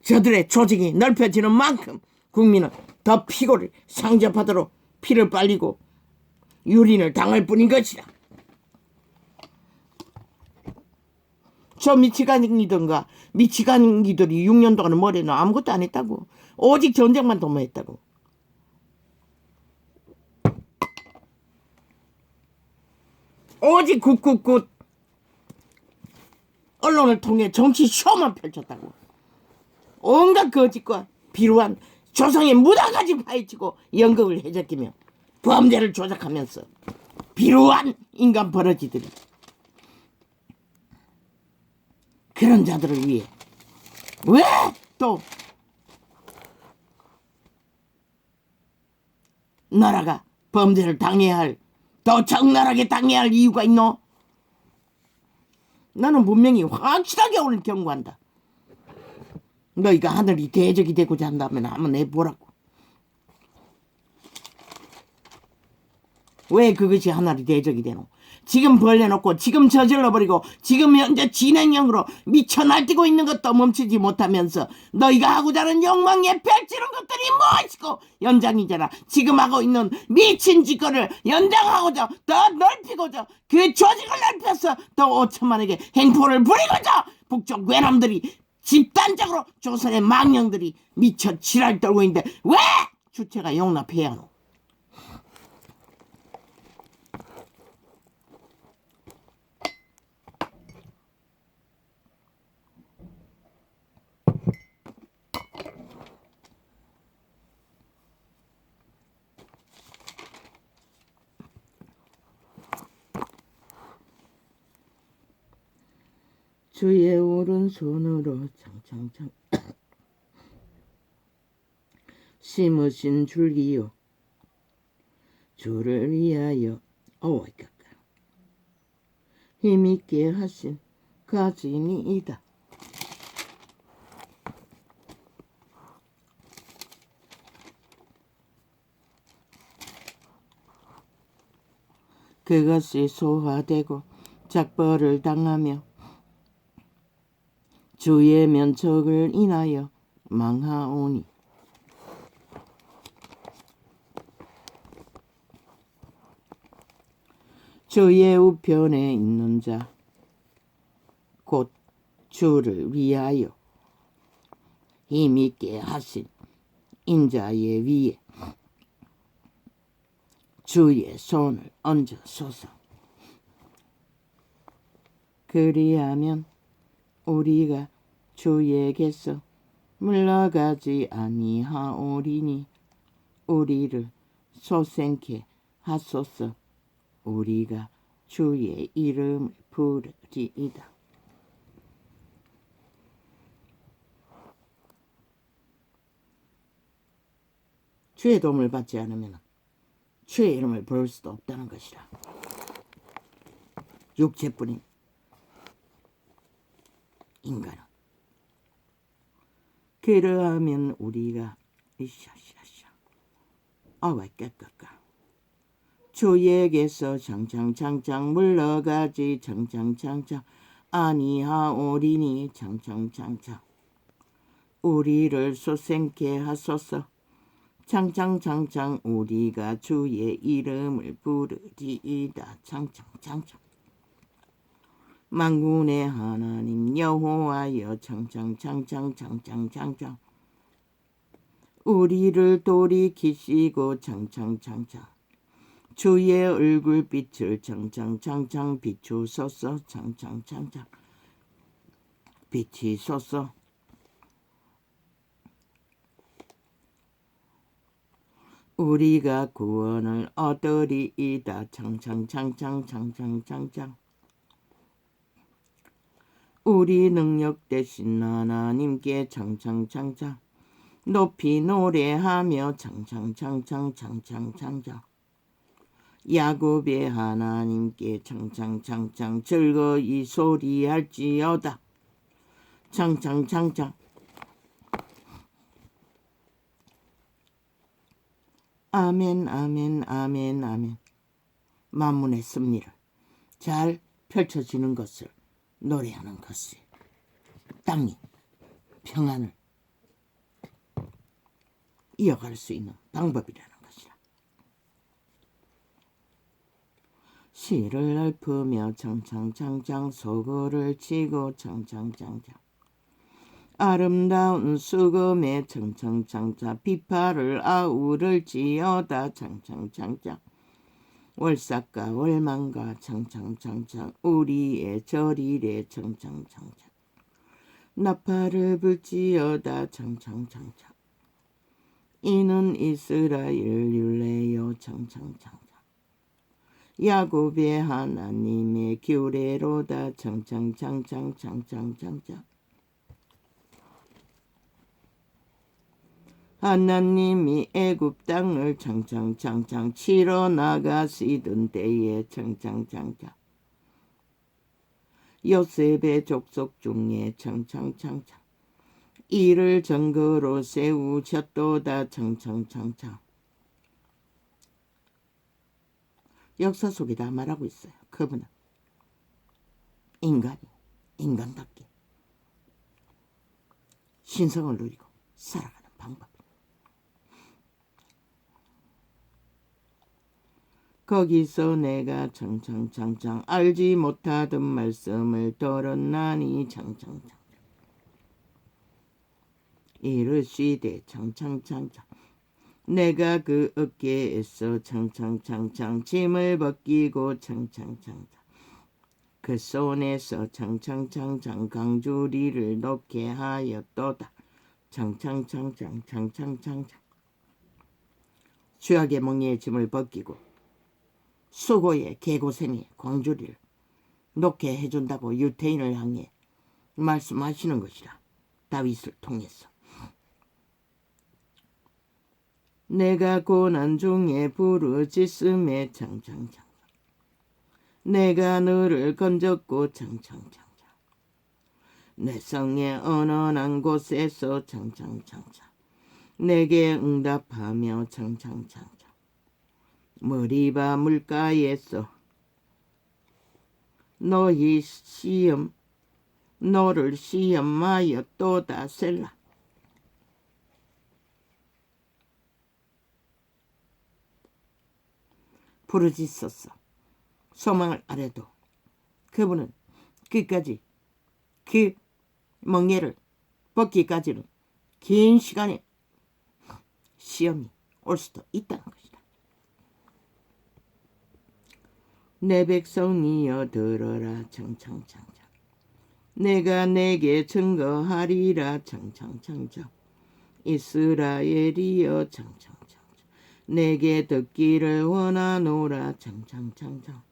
저들의 조직이 넓혀지는 만큼 국민은 더 피고를 상접하도록 피를 빨리고 유린을 당할 뿐인 것이라. 저 미치간이든가 미치간이들이 6년 동안 뭐래는 아무것도 안 했다고. 오직 전쟁만 도모했다고. 오직 굿굿굿 언론을 통해 정치 쇼만 펼쳤다고. 온갖 거짓과 비루한 조상의 무당까지 파헤치고 연극을 해적이며 범죄를 조작하면서 비루한 인간 버러지들이 그런 자들을 위해 왜 또 나라가 범죄를 당해야 할, 더 적나라하게 당해야 할 이유가 있노? 나는 분명히 확실하게 오늘 경고한다. 너희가 하늘이 대적이 되고자 한다면 한번 해보라고. 왜 그것이 하늘이 대적이 되노? 지금 벌려놓고 지금 저질러버리고 지금 현재 진행형으로 미쳐 날뛰고 있는 것도 멈추지 못하면서 너희가 하고자 하는 욕망에 펼치는 것들이 무엇이고 연장이잖아. 지금 하고 있는 미친 짓거리를 연장하고자 더 넓히고자 그 조직을 넓혀서 더 5천만에게 행포를 부리고자 북쪽 외놈들이 집단적으로 조선의 망령들이 미쳐 지랄 떨고 있는데 왜 주체가 용납해야 하노? 주의 오른손으로 창창창 심으신 줄기요 주를 위하여 어이까까 힘있게 하신 가진이이다. 그것이 소화되고 작벌을 당하며 주의 면척을 인하여 망하오니 주의 우편에 있는 자 곧 주를 위하여 힘있게 하신 인자의 위에 주의 손을 얹어소서. 그리하면 우리가 주에게서 물러가지 아니하오리니 우리를 소생케 하소서. 우리가 주의 이름을 부르리이다. 주의 도움을 받지 않으면 주의 이름을 부를 수도 없다는 것이라. 육체뿐인 인간은 그러하면 우리가 깨끗가 주에게서 장장장장 물러가지 장장장장 아니하오리니 장장장장 우리를 소생케 하소서. 장장장장 우리가 주의 이름을 부르리이다. 장장장장 만군의 하나님 여호와여 장장장장 우리를 돌이키시고 장장장장 주의 얼굴빛을 장장장장 비추소서. 장장장장 비치소서. 우리가 구원을 얻으리이다. 장장장장 우리 능력 되신 하나님께 장장장장 높이 노래하며 장장장장 야곱의 하나님께 장장장장 즐거이 소리할지어다. 장장장장 아멘 아멘 아멘 아멘. 만문의 섭리를 잘 펼쳐지는 것을 노래하는 것이 땅이 평안을 이어갈 수 있는 방법이라는 것이라. 시를 읊으며 장장장장 소고를 치고 장장장장 아름다운 수금에 장장장장 비파를 아우를지어다. 장장장장 월삭과 월망과 장장장장 우리의 절이래. 장장장장 나팔을 불지어다. 장장장장 이는 이스라엘 율례요. 장장장장 야곱의 하나님의 규례로다. 장장장장 하나님이 애굽 땅을 장장장장 치러 나가시던 때에 장장장장 요셉의 족속 중에 장장장장 이를 증거로 세우셨도다. 장장장장 역사 속에 다 말하고 있어요. 그분은 인간답게 신성을 누리고 살아가는 방법. 거기서 내가 장장장장 알지 못하던 말씀을 들었나니 장장장장 이르시되 장장장장 내가 그 어깨에서 장장장장 짐을 벗기고 장장장장 그 손에서 장장장장 강주리를 놓게 하였도다. 장장장장 죄악의 멍에의 짐을 벗기고 수고의 개고생의 광주리를 놓게 해준다고 유태인을 향해 말씀하시는 것이라. 다윗을 통해서 내가 고난 중에 부르짖음에 장장장 내가 너를 건졌고 장장장 내 성의 언언한 곳에서 장장장장 내게 응답하며 장장장장 머리바 물가에서 너희 시험 너를 시험하여 또다 셀라. 부르짖었어. 소망을 아래도 그분은 끝까지 그 멍에를 벗기까지는 긴 시간의 시험이 올 수도 있다는 것이다. 내 백성이여 들어라 창창창창. 내가 내게 증거하리라 창창창창. 이스라엘이여 창창창창. 내게 듣기를 원하노라 창창창창.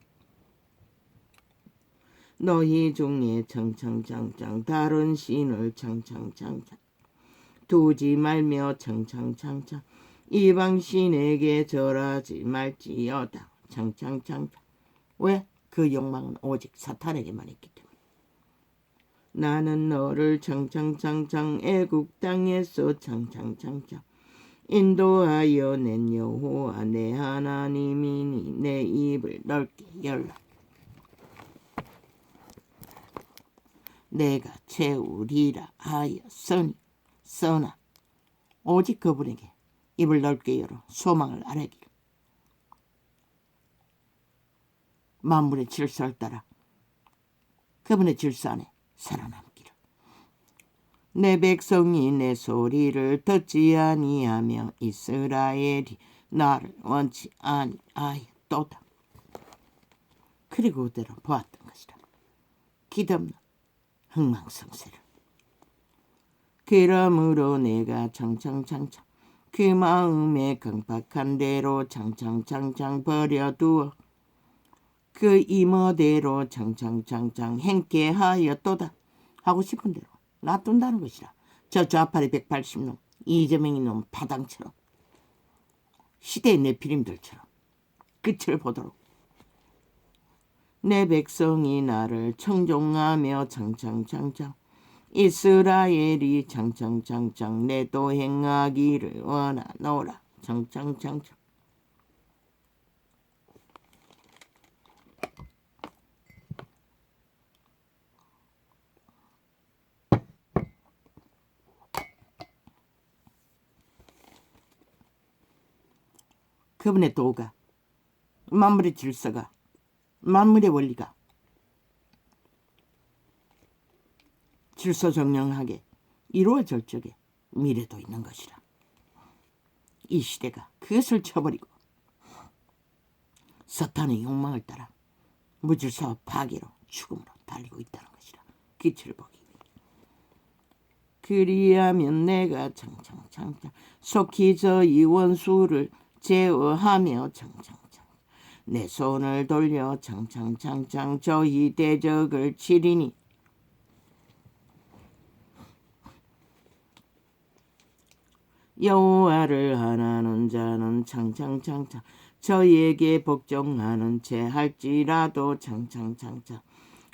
너희 중에 창창창창 다른 신을 창창창창 두지 말며 창창창창 이방 신에게 절하지 말지어다 창창창창. 왜? 그 욕망은 오직 사탄에게만 있기 때문에. 나는 너를 창창창창 애국 땅에서 창창창창 인도하여 낸 여호와 내 하나님이니 내 입을 넓게 열라. 내가 채우리라 하였으니 써나 오직 그분에게 입을 넓게 열어 소망을 아뢰기를. 만물의 질서를 따라 그분의 질서 안에 살아남기를. 내 백성이 내 소리를 듣지 아니하며 이스라엘이 나를 원치 아니하였도다. 그리고 그대로 보았던 것이라. 기덥는 흥망성쇠를. 그러므로 내가 창창창창 그 마음에 강팍한 대로 창창창창 버려두어 그 임어대로 창창창창 행케 하였도다. 하고 싶은 대로 놔둔다는 것이라. 저 좌파리 180놈 이재명이 놈 파당처럼 시대의 네피림들처럼 끝을 보도록. 내 백성이 나를 청종하며 창창창창 이스라엘이 창창창창 내도 행하기를 원하노라 창창창창. 그분의 도가 만물의 질서가 만물의 원리가 질서정령하게 이루어질 적에 미래도 있는 것이라. 이 시대가 그것을 쳐버리고 사탄의 욕망을 따라 무질서와 파괴로 죽음으로 달리고 있다는 것이라. 빛을 보기 위해. 그리하면 내가 창창창창 속히 저희 원수를 제어하며 창창창 내 손을 돌려 창창창창 저희 대적을 치리니 여호와를 하나는 자는 창창창창 저희에게 복종하는 채 할지라도 창창창창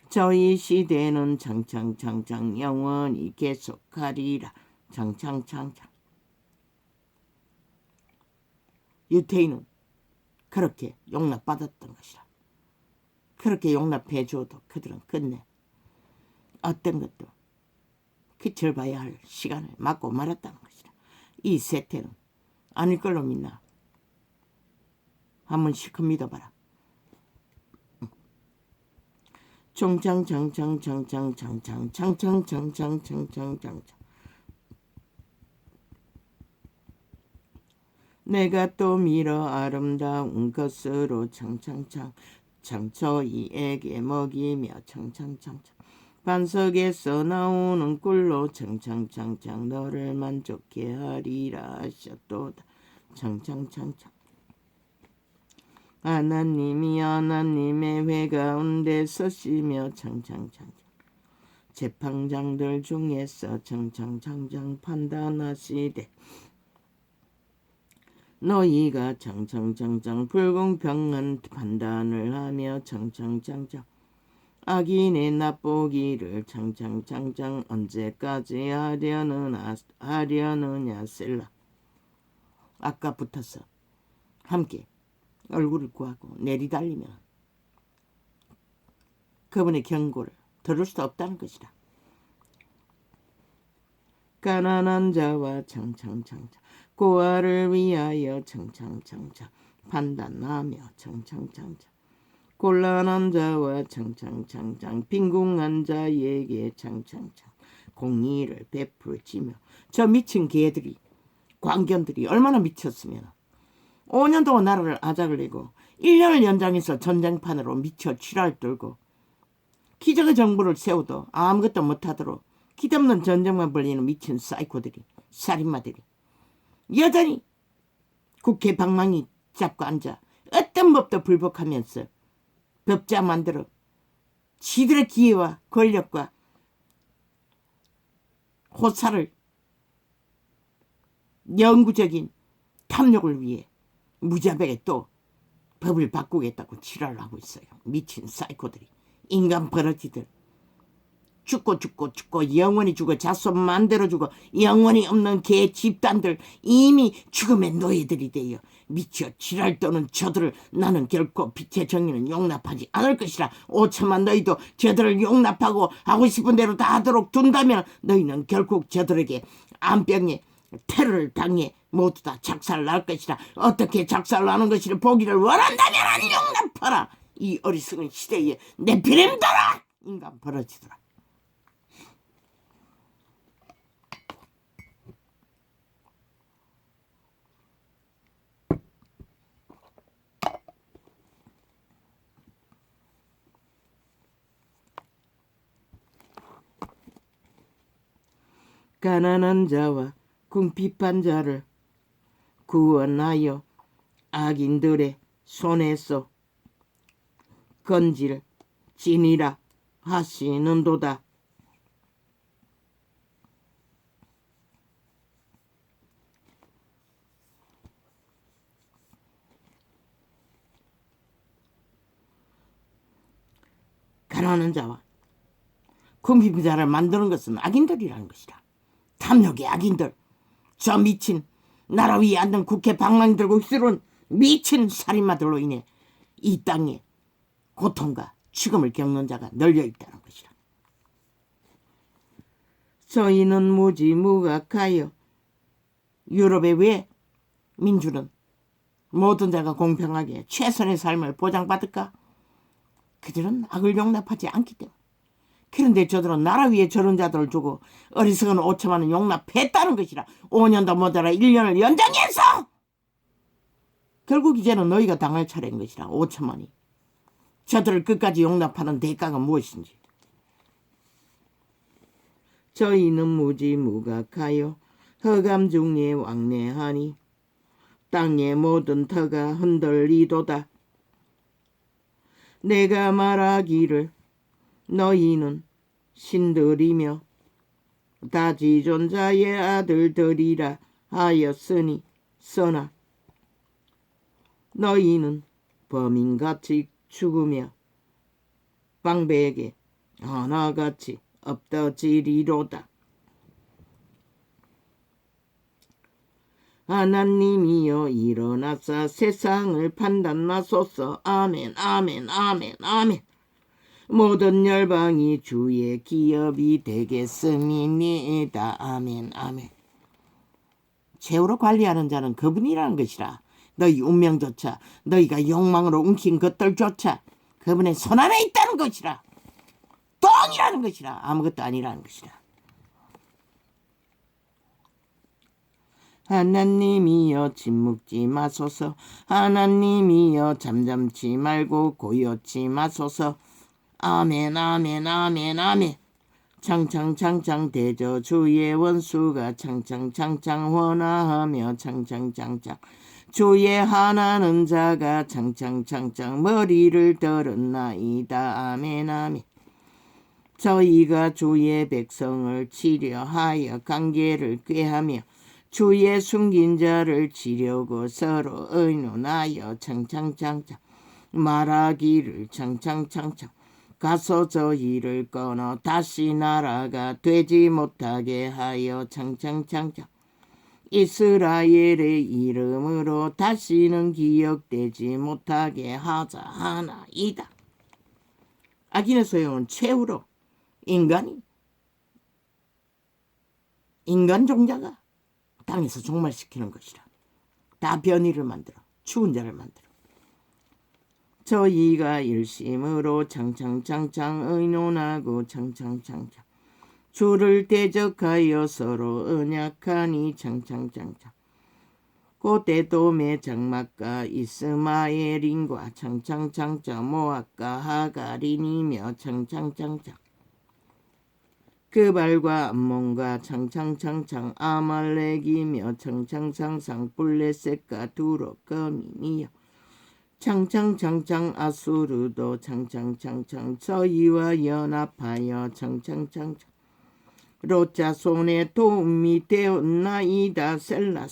저희 시대는 창창창창 영원히 계속하리라 창창창창. 유태인은 그렇게 용납받았던 것이라. 그렇게 용납해 줘도 그들은 끝내 어떤 것도 끝을 봐야 할 시간을 맞고 말았다는 것이라. 이 세태는 아닐 걸로 믿나? 한번 실컷 믿어봐라. 총창창창창창창창창창창창창창 내가 또 밀어 아름다운 것으로 창창창 창저이에게 먹이며 창창창창 반석에서 나오는 꿀로 창창창창 너를 만족해 하리라 하셨도다 창창창창. 하나님의 회 가운데 서시며 창창창창 재판장들 중에서 창창창창 판단하시되 너희가 창창창창 불공평한 판단을 하며 창창창창 악인의 나보기를 창창창창 언제까지 하려느냐 셀라. 아까 붙어서 함께 얼굴을 구하고 내리달리면 그분의 경고를 들을 수 없다는 것이다. 가난한 자와 창창창창 고아를 위하여 창창창창 판단하며 창창창창 곤란한 자와 창창창창 빈궁한 자에게 창창창 공의를 베풀지며. 저 미친 개들이 광견들이 얼마나 미쳤으면 5년 동안 나라를 아작을 내고 1년을 연장해서 전쟁판으로 미쳐 쥐랄 떨고 기적의 정부를 세워도 아무것도 못하도록 기없는 전쟁만 벌리는 미친 사이코들이, 살인마들이 여전히 국회 방망이 잡고 앉아 어떤 법도 불복하면서 법자 만들어 지들의 기회와 권력과 호사를 영구적인 탐욕을 위해 무자백에 또 법을 바꾸겠다고 지랄을 하고 있어요. 미친 사이코들이, 인간 버러지들. 죽고 영원히 죽어 자손 만들어 주고 영원히 없는 개 집단들, 이미 죽음의 노예들이 되어 미쳐 지랄 떠는 저들을 나는 결코 빛의 정의는 용납하지 않을 것이라. 5천만 너희도 저들을 용납하고 하고 싶은 대로 다 하도록 둔다면 너희는 결국 저들에게 암병에 테러를 당해 모두 다 작살날 것이라. 어떻게 작살나는 것이를 보기를 원한다면 용납하라. 이 어리석은 시대에 내 비rim들아, 인간 버러지더라. 가난한 자와 궁핍한 자를 구원하여 악인들의 손에서 건질지니라 하시는도다. 가난한 자와 궁핍한 자를 만드는 것은 악인들이라는 것이다. 탐욕의 악인들, 저 미친 나라 위에 앉은 국회 방망이 들고 휘두른 미친 살인마들로 인해 이 땅에 고통과 죽음을 겪는 자가 널려 있다는 것이다. 저희는 무지무각하여. 유럽의 왜 민주는 모든 자가 공평하게 최선의 삶을 보장받을까? 그들은 악을 용납하지 않기 때문에. 그런데 저들은 나라 위에 저런 자들을 두고 어리석은 5천만 원 용납했다는 것이라. 5년도 모자라 1년을 연장해서 결국 이제는 너희가 당할 차례인 것이라. 5천만이 저들을 끝까지 용납하는 대가가 무엇인지. 저희는 무지무각하여 허감 중에 왕래하니 땅의 모든 터가 흔들리도다. 내가 말하기를 너희는 신들이며 다지존자의 아들들이라 하였으니 써나 너희는 범인같이 죽으며 방백에 하나같이 엎어지리로다. 하나님이여 일어나사 세상을 판단하소서. 아멘 아멘 아멘 아멘. 모든 열방이 주의 기업이 되겠음이니이다. 아멘 아멘. 최후로 관리하는 자는 그분이라는 것이라. 너희 운명조차, 너희가 욕망으로 움킨 것들조차 그분의 손안에 있다는 것이라. 똥이라는 것이라. 아무것도 아니라는 것이라. 하나님이여 침묵지 마소서. 하나님이여 잠잠치 말고 고요치 마소서. 아멘 아멘 아멘 아멘. 창창창창 대저 주의 원수가 창창창창 원하하며 창창창창 주의 하나는 자가 창창창창 머리를 들었나이다. 아멘 아멘. 저희가 주의 백성을 치려하여 관계를 꾀하며 주의 숨긴 자를 치려고 서로 의논하여 창창창창 말하기를 창창창창 가서 저희를 끊어 다시 나라가 되지 못하게 하여 창창창창 이스라엘의 이름으로 다시는 기억되지 못하게 하자 하나이다. 악인의 소용은 최후로 인간 종자가 땅에서 종말시키는 것이라. 다 변이를 만들어 죽은 자를 만들어. 저희가 일심으로 창창창창 의논하고 창창창창 주를 대적하여 서로 언약하니 창창창창 고대돔의 장막과 이스마엘인과 창창창창 모압과 하가린이며 창창창창 그발과 암몬과 창창창창 아말렉이며 창창창창 블레셋과 두로거민이여 창창창창 아수르도 창창창창 저희와 연합하여 창창창창 롯자 손에 도움이 되었나이다. 셀라.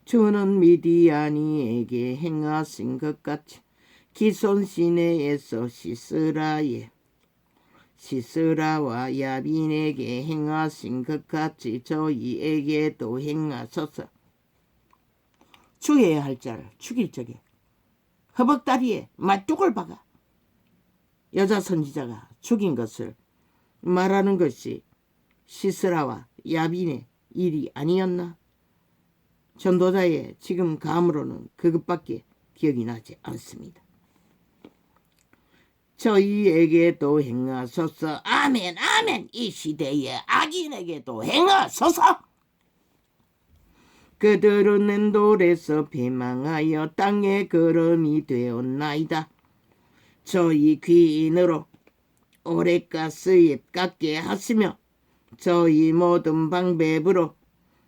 주는 미디아니에게 행하신 것 같이 기손 시내에서 시스라와 야빈에게 행하신 것 같이 저희에게도 행하소서. 죽여야 할 자를 죽일 적에 허벅다리에 말뚝을 박아 여자 선지자가 죽인 것을 말하는 것이 시스라와 야빈의 일이 아니었나? 전도자의 지금 감으로는 그것밖에 기억이 나지 않습니다. 저희에게도 행하소서. 아멘. 이 시대의 악인에게도 행하소서. 그들은 엔돌에서 배망하여 땅의 거름이 되었나이다. 저희 귀인으로 오랫가 수입 깎게 하시며 저희 모든 방백으로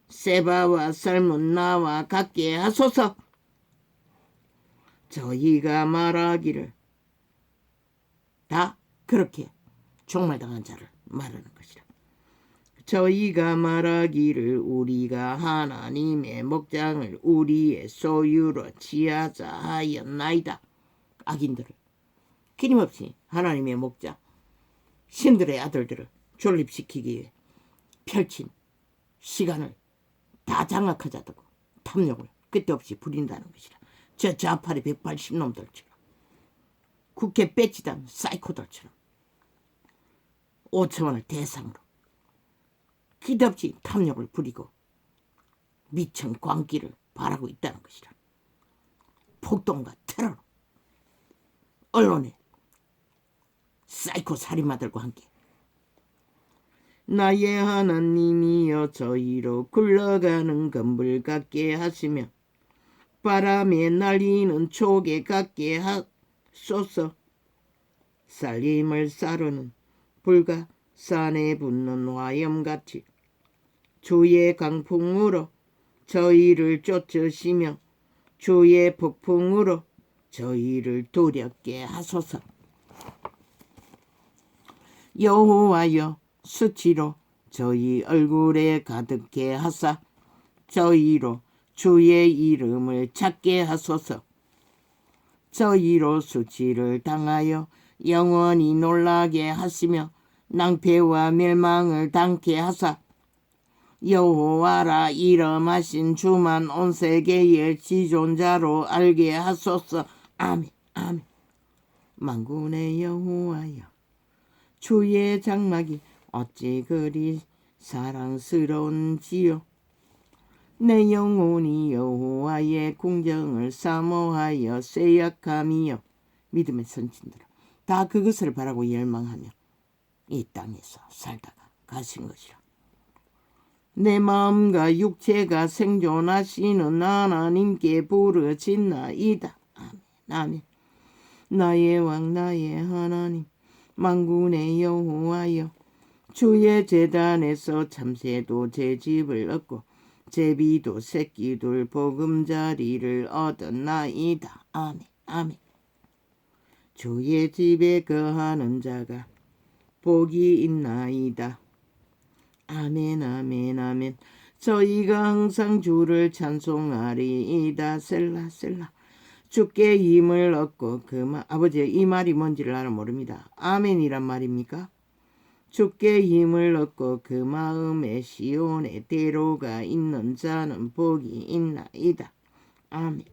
세바와 삶은 나와 같게 하소서. 저희가 말하기를 다 그렇게 종말당한 자를 말하는 것이라. 저희가 말하기를 우리가 하나님의 목장을 우리의 소유로 취하자 하였나이다. 악인들을 끊임없이 하나님의 목장, 신들의 아들들을 존립시키기 위해 펼친 시간을 다 장악하자고 탐욕을 끝도 없이 부린다는 것이라. 저 좌파리 180놈들처럼 국회 빼치던 사이코들처럼 5천원을 대상으로 끝없이 탐욕을 부리고 미천 광기를 바라고 있다는 것이라. 폭동과 테러로 언론에 사이코 살인마들과 함께 나의 하나님이여 저희로 굴러가는 건불 같게 하시며 바람에 날리는 조개 같게 하소서. 살림을 싸르는 불과 산에 붙는 화염같이 주의 강풍으로 저희를 쫓으시며 주의 폭풍으로 저희를 두렵게 하소서. 여호와여 수치로 저희 얼굴에 가득해 하사 저희로 주의 이름을 찾게 하소서. 저희로 수치를 당하여 영원히 놀라게 하시며 낭패와 멸망을 당케 하사 여호와라 이름하신 주만 온 세계의 지존자로 알게 하소서. 아멘. 만군의 여호와여 주의 장막이 어찌 그리 사랑스러운지요. 내 영혼이 여호와의 궁정을 사모하여 쇠약함이요. 믿음의 선진들아 다 그것을 바라고 열망하며 이 땅에서 살다가 가신 것이라. 내 마음과 육체가 생존하시는 하나님께 부르짖나이다. 아멘. 나의 왕 나의 하나님 만군의 여호와여 주의 제단에서 참새도 제 집을 얻고 제비도 새끼들 보금자리를 얻었나이다. 아멘. 주의 집에 거하는 자가 복이 있나이다. 아멘. 저희가 항상 주를 찬송하리이다. 셀라. 주께 힘을 얻고 아버지 이 말이 뭔지를 나는 모릅니다. 아멘이란 말입니까? 주께 힘을 얻고 그 마음에 시온의 대로가 있는 자는 복이 있나이다. 아멘.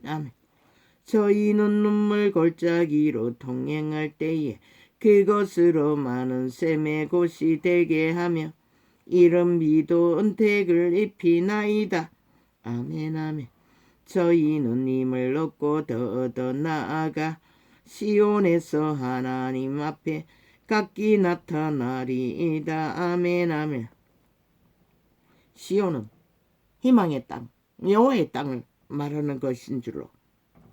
저희는 눈물 골짜기로 통행할 때에 그것으로 많은 샘의 곳이 되게 하며 이른 비도 은택을 입히나이다. 아멘 아멘. 저희는 힘을 얻고 더 나아가 시온에서 하나님 앞에 각기 나타나리이다. 아멘 아멘. 시온은 희망의 땅, 여호와의 땅을 말하는 것인 줄로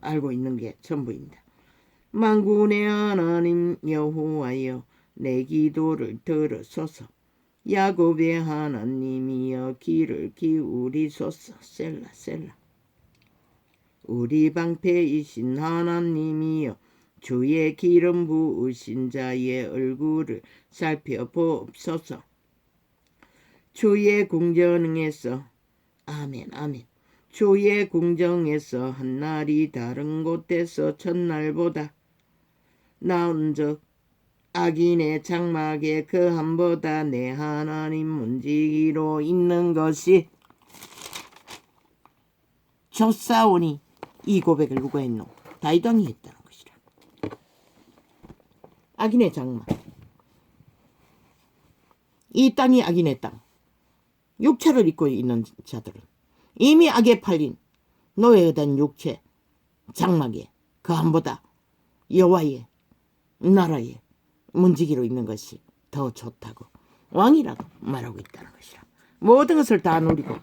알고 있는 게 전부입니다. 만군의 하나님 여호와여, 내 기도를 들으소서. 야곱의 하나님이여, 귀를 기울이소서. 셀라 셀라. 우리 방패이신 하나님이여, 주의 기름 부으신 자의 얼굴을 살펴보옵소서. 주의 궁정에서 아멘 아멘. 주의 궁정에서 한날이 다른 곳에서 첫날보다 나은즉 악인의 장막에 그 한보다 내 하나님 문지기로 있는 것이 좋사오니. 이 고백을 누가 했노? 다윗 왕이 했다는 것이라. 악인의 장막, 이 땅이 악인의 땅, 육체를 입고 있는 자들은 이미 악에 팔린 노예된 육체 장막에 그 한보다 여호와의 나라의 문지기로 있는 것이 더 좋다고 왕이라고 말하고 있다는 것이라. 모든 것을 다 누리고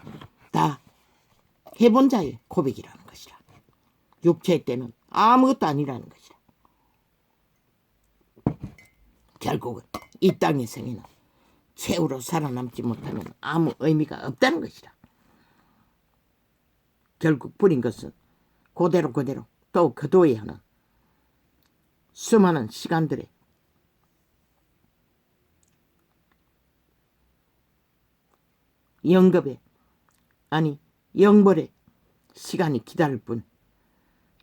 다 해본 자의 고백이라는 것이라. 육체의 때는 아무것도 아니라는 것이라. 결국은 이 땅의 생에는 최후로 살아남지 못하면 아무 의미가 없다는 것이라. 결국 부린 것은 그대로 또 거두어야 하는 수많은 시간들의 영겁의 아니 영벌의 시간이 기다릴 뿐.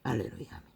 할렐루야.